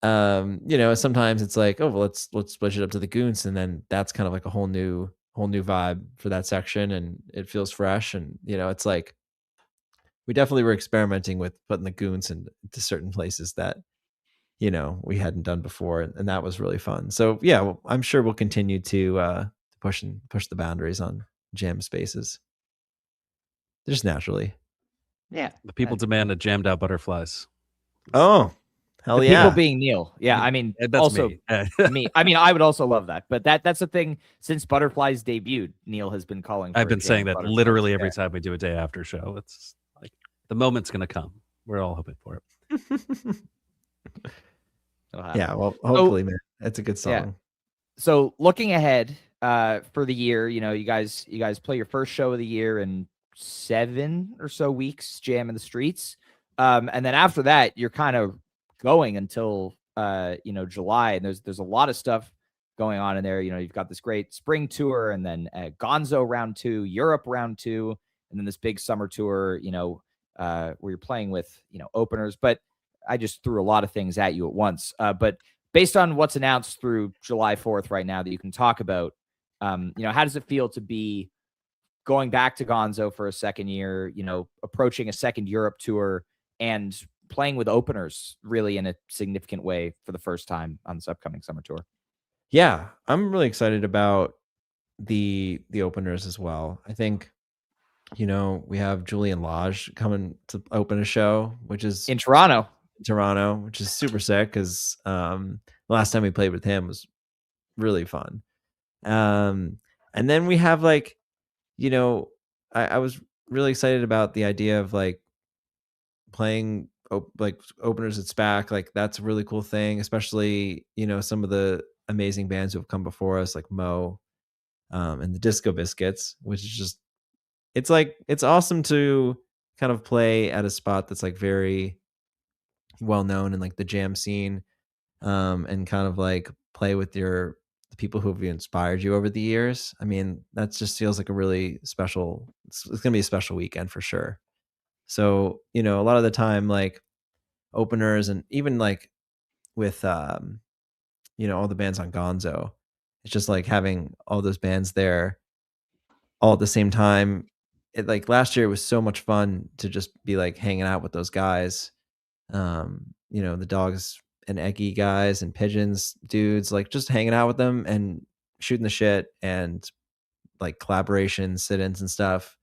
sometimes it's like, oh, well, let's switch it up to the Goons, and then that's kind of like a whole new vibe for that section, and it feels fresh. And it's like we definitely were experimenting with putting the Goons into certain places that we hadn't done before, and that was really fun. So yeah, well, I'm sure we'll continue to push the boundaries on jam spaces, just naturally. Yeah. The people demand a jammed out butterflies. Oh, hell The yeah! people being Neil. Yeah, I mean, That's also me. me. I mean, I would also love that. But that's the thing. Since Butterflies debuted, Neil has been calling. For I've been saying that Butterflies. literally every time we do a day after show. It's like the moment's going to come. We're all hoping for it. Yeah, well, hopefully, man, that's a good song. Yeah. So looking ahead for the year, you guys play your first show of the year in 7 or so weeks, Jam in the Streets, and then after that, you're kind of going until July, and there's a lot of stuff going on in there. You've got this great spring tour, and then Gonzo round 2, Europe round 2, and then this big summer tour. Where you're playing with openers, but I just threw a lot of things at you at once. But based on what's announced through July 4th right now that you can talk about, how does it feel to be going back to Gonzo for a second year, approaching a second Europe tour and playing with openers really in a significant way for the first time on this upcoming summer tour? Yeah, I'm really excited about the openers as well. I think, we have Julian Lodge coming to open a show, which is in Toronto, which is super sick because the last time we played with him was really fun. And then we have I was really excited about the idea of playing openers at SPAC. Like that's a really cool thing, especially some of the amazing bands who have come before us, like Mo and the Disco Biscuits, which is just it's awesome to kind of play at a spot that's very well known in the jam scene, and kind of play with the people who have inspired you over the years. I mean, that just feels like a really special. It's gonna be a special weekend for sure. So a lot of the time, openers and even with all the bands on Gonzo, it's just having all those bands there all at the same time. Last year it was so much fun to just be hanging out with those guys. The Dogs and Eggy guys and Pigeons dudes, just hanging out with them and shooting the shit and collaboration sit-ins and stuff.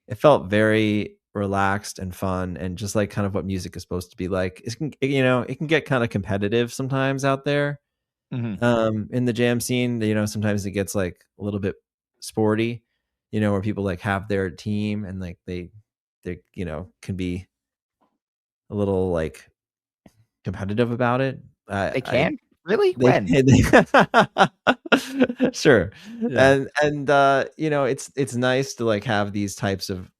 It felt very relaxed and fun and just kind of what music is supposed to be like. It can get kind of competitive sometimes out there. In the jam scene, sometimes it gets a little bit sporty, where people have their team and they can be a little competitive about it. they can really They, when sure. Yeah. And it's nice to have these types of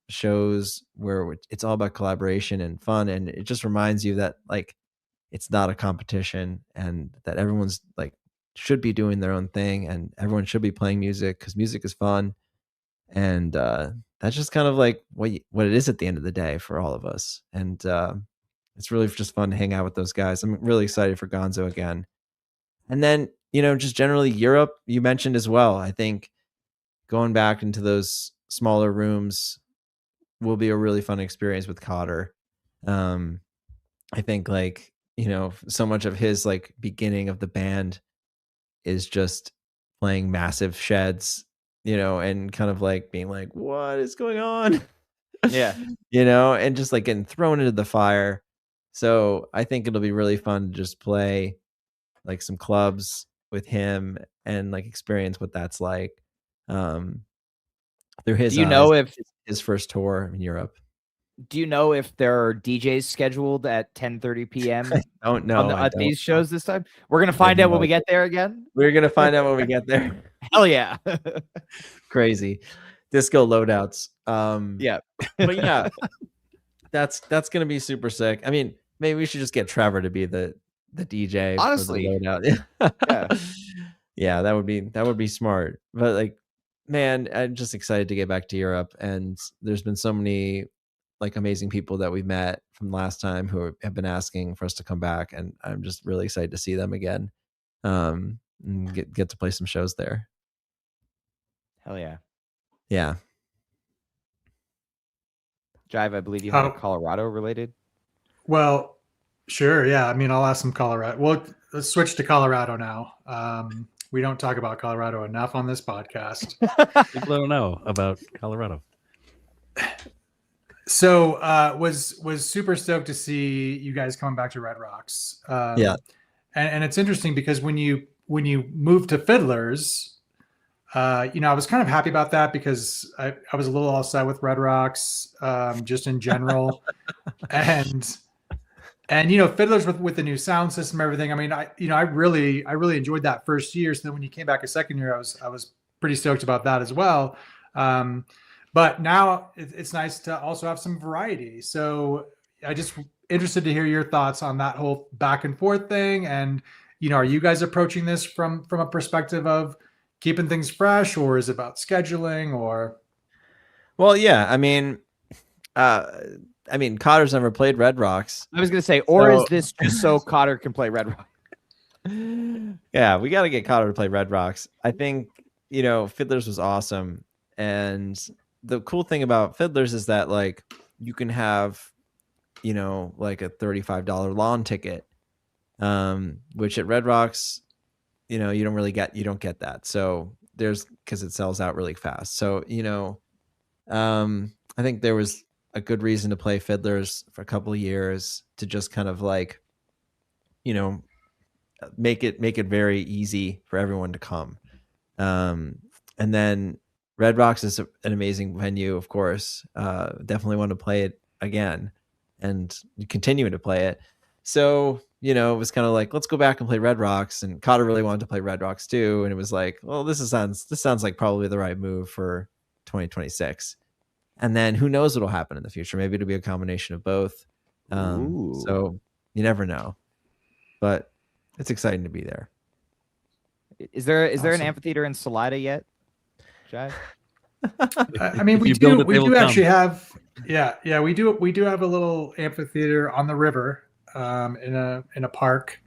shows where it's all about collaboration and fun, and it just reminds you that it's not a competition and that everyone's should be doing their own thing and everyone should be playing music because music is fun. And that's just kind of what it is at the end of the day for all of us. And it's really just fun to hang out with those guys. I'm really excited for Gonzo again. And then, just generally Europe, you mentioned as well. I think going back into those smaller rooms will be a really fun experience with Cotter. I think so much of his beginning of the band is just playing massive sheds, and kind of being what is going on? Yeah. And just getting thrown into the fire. So I think it'll be really fun to just play some clubs with him and experience what that's like. Through his Do you know if his first tour in Europe. Do you know if there are DJs scheduled at 10:30 p.m. Don't know. at these shows this time? We're gonna find out when we get there again. We're gonna find out when we get there. Hell yeah. Crazy. Disco loadouts. Yeah. But yeah, that's gonna be super sick. I mean, maybe we should just get Trevor to be the DJ. Honestly. For the loadout. Yeah. Yeah, that would be smart. But man, I'm just excited to get back to Europe, and there's been so many amazing people that we met from last time who have been asking for us to come back, and I'm just really excited to see them again. And get to play some shows there. Hell yeah. Yeah. Jive, I believe you had a Colorado related. Well, Sure. Yeah. I mean, I'll ask some Colorado. Well, let's switch to Colorado now. We don't talk about Colorado enough on this podcast. People don't know about Colorado. So was super stoked to see you guys coming back to Red Rocks. Yeah. And it's interesting because when you moved to Fiddlers, I was kind of happy about that because I was a little upset with Red Rocks just in general. and Fiddlers with the new sound system, everything. I mean, I really enjoyed that first year. So then when you came back a second year, I was pretty stoked about that as well. But now it's nice to also have some variety. So I just interested to hear your thoughts on that whole back and forth thing. And, are you guys approaching this from a perspective of keeping things fresh, or is it about scheduling or? Well, yeah, I mean, Cotter's never played Red Rocks. I was going to say, or is this just so Cotter can play Red Rocks? Yeah, we got to get Cotter to play Red Rocks. I think, Fiddlers was awesome. And the cool thing about Fiddlers is that, like, you can have, like a $35 lawn ticket, which at Red Rocks, you don't get that. So because it sells out really fast. So, I think there was a good reason to play Fiddlers for a couple of years to just kind of like, make it very easy for everyone to come. And then Red Rocks is an amazing venue, of course. Definitely want to play it again and continue to play it. So, it was kind of like, let's go back and play Red Rocks. And Cotter really wanted to play Red Rocks too. And it was like, well, this sounds like probably the right move for 2026. And then who knows what'll happen in the future? Maybe it'll be a combination of both. So you never know. But it's exciting to be there. Is there an amphitheater in Salida yet, Jai? I mean, we do actually have, we do have a little amphitheater on the river, in a park,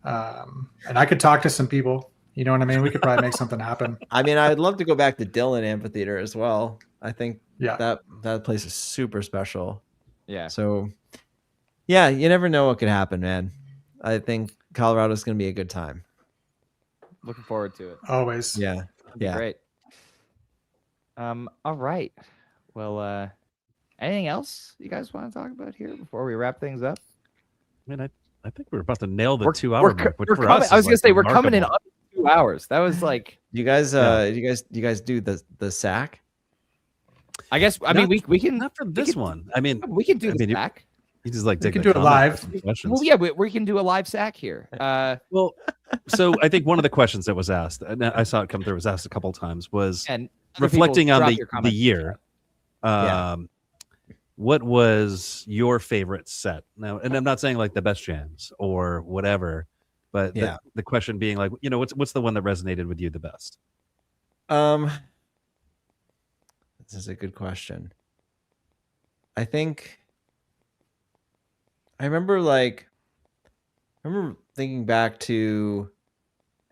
and I could talk to some people. You know what I mean? We could probably make something happen. I mean, I'd love to go back to Dillon Amphitheater as well. I think that place is super special. Yeah. So, yeah, you never know what could happen, man. I think Colorado's going to be a good time. Looking forward to it. Always. Yeah. Yeah. Great. All right. Well, anything else you guys want to talk about here before we wrap things up? I mean, I think we're about to nail the 2 hour mark. Which for us I was going to say we're coming in under 2 hours. That was like. You guys do the sack? I guess. I mean, we can not for this one. I mean, we can do the sack. You just like we can do it live. Well, yeah, we can do a live sack here. Well, so I think one of the questions that was asked, and I saw it come through, was asked a couple of times, was reflecting on the year. What was your favorite set? Now, and I'm not saying like the best jams or whatever, but the question being like, what's the one that resonated with you the best? This is a good question. I think I remember thinking back to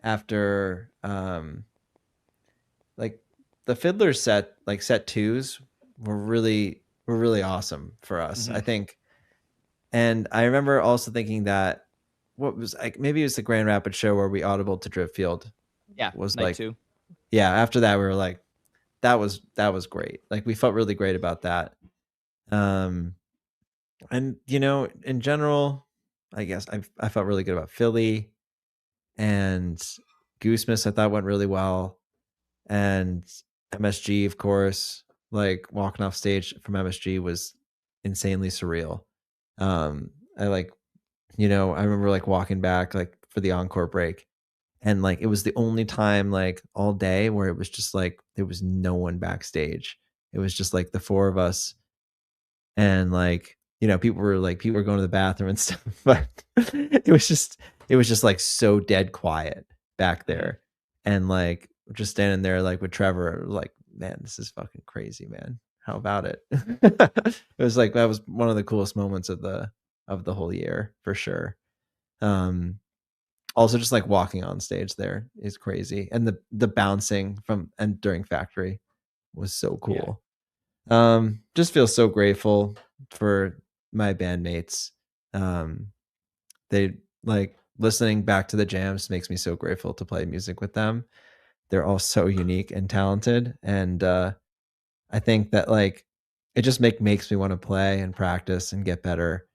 after like the Fiddler set, like set twos were really awesome for us, I think. And I remember also thinking that what was like, maybe it was the Grand Rapids show where we audible to Dripfield. Yeah. Was night like, 2. Yeah. After that, we were like, that was great. Like we felt really great about that. And in general, I guess I felt really good about Philly and Goose Miss. I thought went really well, and MSG, of course. Like walking off stage from MSG was insanely surreal. I remember like walking back like for the encore break, and like it was the only time like all day where it was just like there was no one backstage. It was just like the four of us, and like people were going to the bathroom and stuff, but it was just like so dead quiet back there, and like just standing there like with Trevor, like, man, this is fucking crazy, man. How about it? It was like that was one of the coolest moments of the whole year for sure. Also just like walking on stage there is crazy, and the bouncing from and during Factory was so cool. Just feel so grateful for my bandmates. they like listening back to the jams makes me so grateful to play music with them. They're all so unique and talented. And I think that like it just makes me want to play and practice and get better.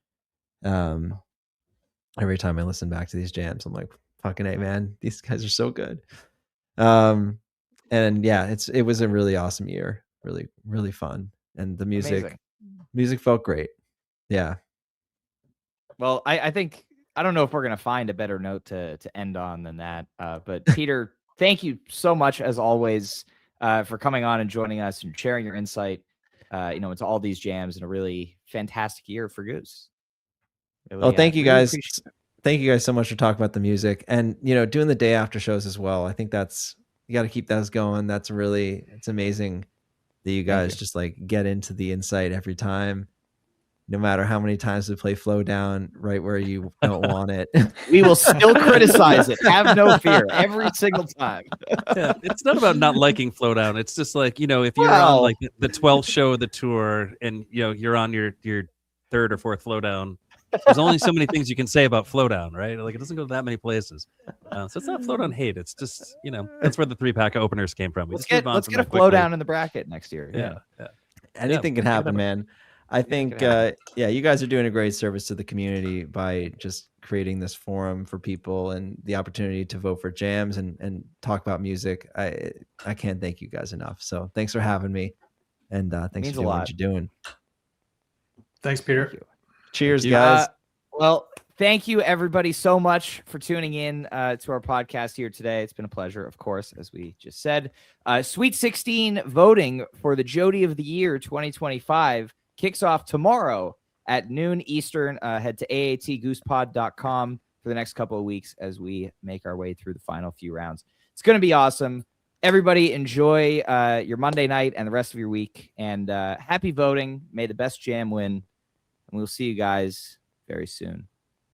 Every time I listen back to these jams, I'm like, fucking A, man, these guys are so good. And yeah, it was a really awesome year. Really, really fun. And the music felt great. Yeah. Well, I think, I don't know if we're going to find a better note to end on than that. But Peter, thank you so much as always for coming on and joining us and sharing your insight, into all these jams and a really fantastic year for Goose. Really, thank you really guys. Thank you guys so much for talking about the music and, doing the day after shows as well. I think you got to keep those going. It's amazing that you guys just like get into the insight every time, no matter how many times we play Flow Down right where you don't want it. We will still criticize it. Have no fear. Every single time. Yeah, it's not about not liking Flow Down. It's just like, if you're on like the 12th show of the tour and, you're on your third or fourth Flow Down, there's only so many things you can say about Flow Down, right? Like it doesn't go to that many places. So it's not Flow Down hate. It's just, that's where the 3-pack openers came from. Let's get a Flow Down in the bracket next year. Yeah. Anything can happen, man. I think, you guys are doing a great service to the community by just creating this forum for people and the opportunity to vote for jams and talk about music. I can't thank you guys enough. So thanks for having me. And thanks for doing what you're doing. Thanks, Peter. Thank you. Cheers, guys. Well, thank you everybody so much for tuning in to our podcast here today. It's been a pleasure, of course, as we just said. Sweet 16 voting for the Jody of the Year 2025 kicks off tomorrow at noon Eastern. Head to aatgoosepod.com for the next couple of weeks as we make our way through the final few rounds. It's going to be awesome. Everybody enjoy your Monday night and the rest of your week. And happy voting. May the best jam win. And we'll see you guys very soon.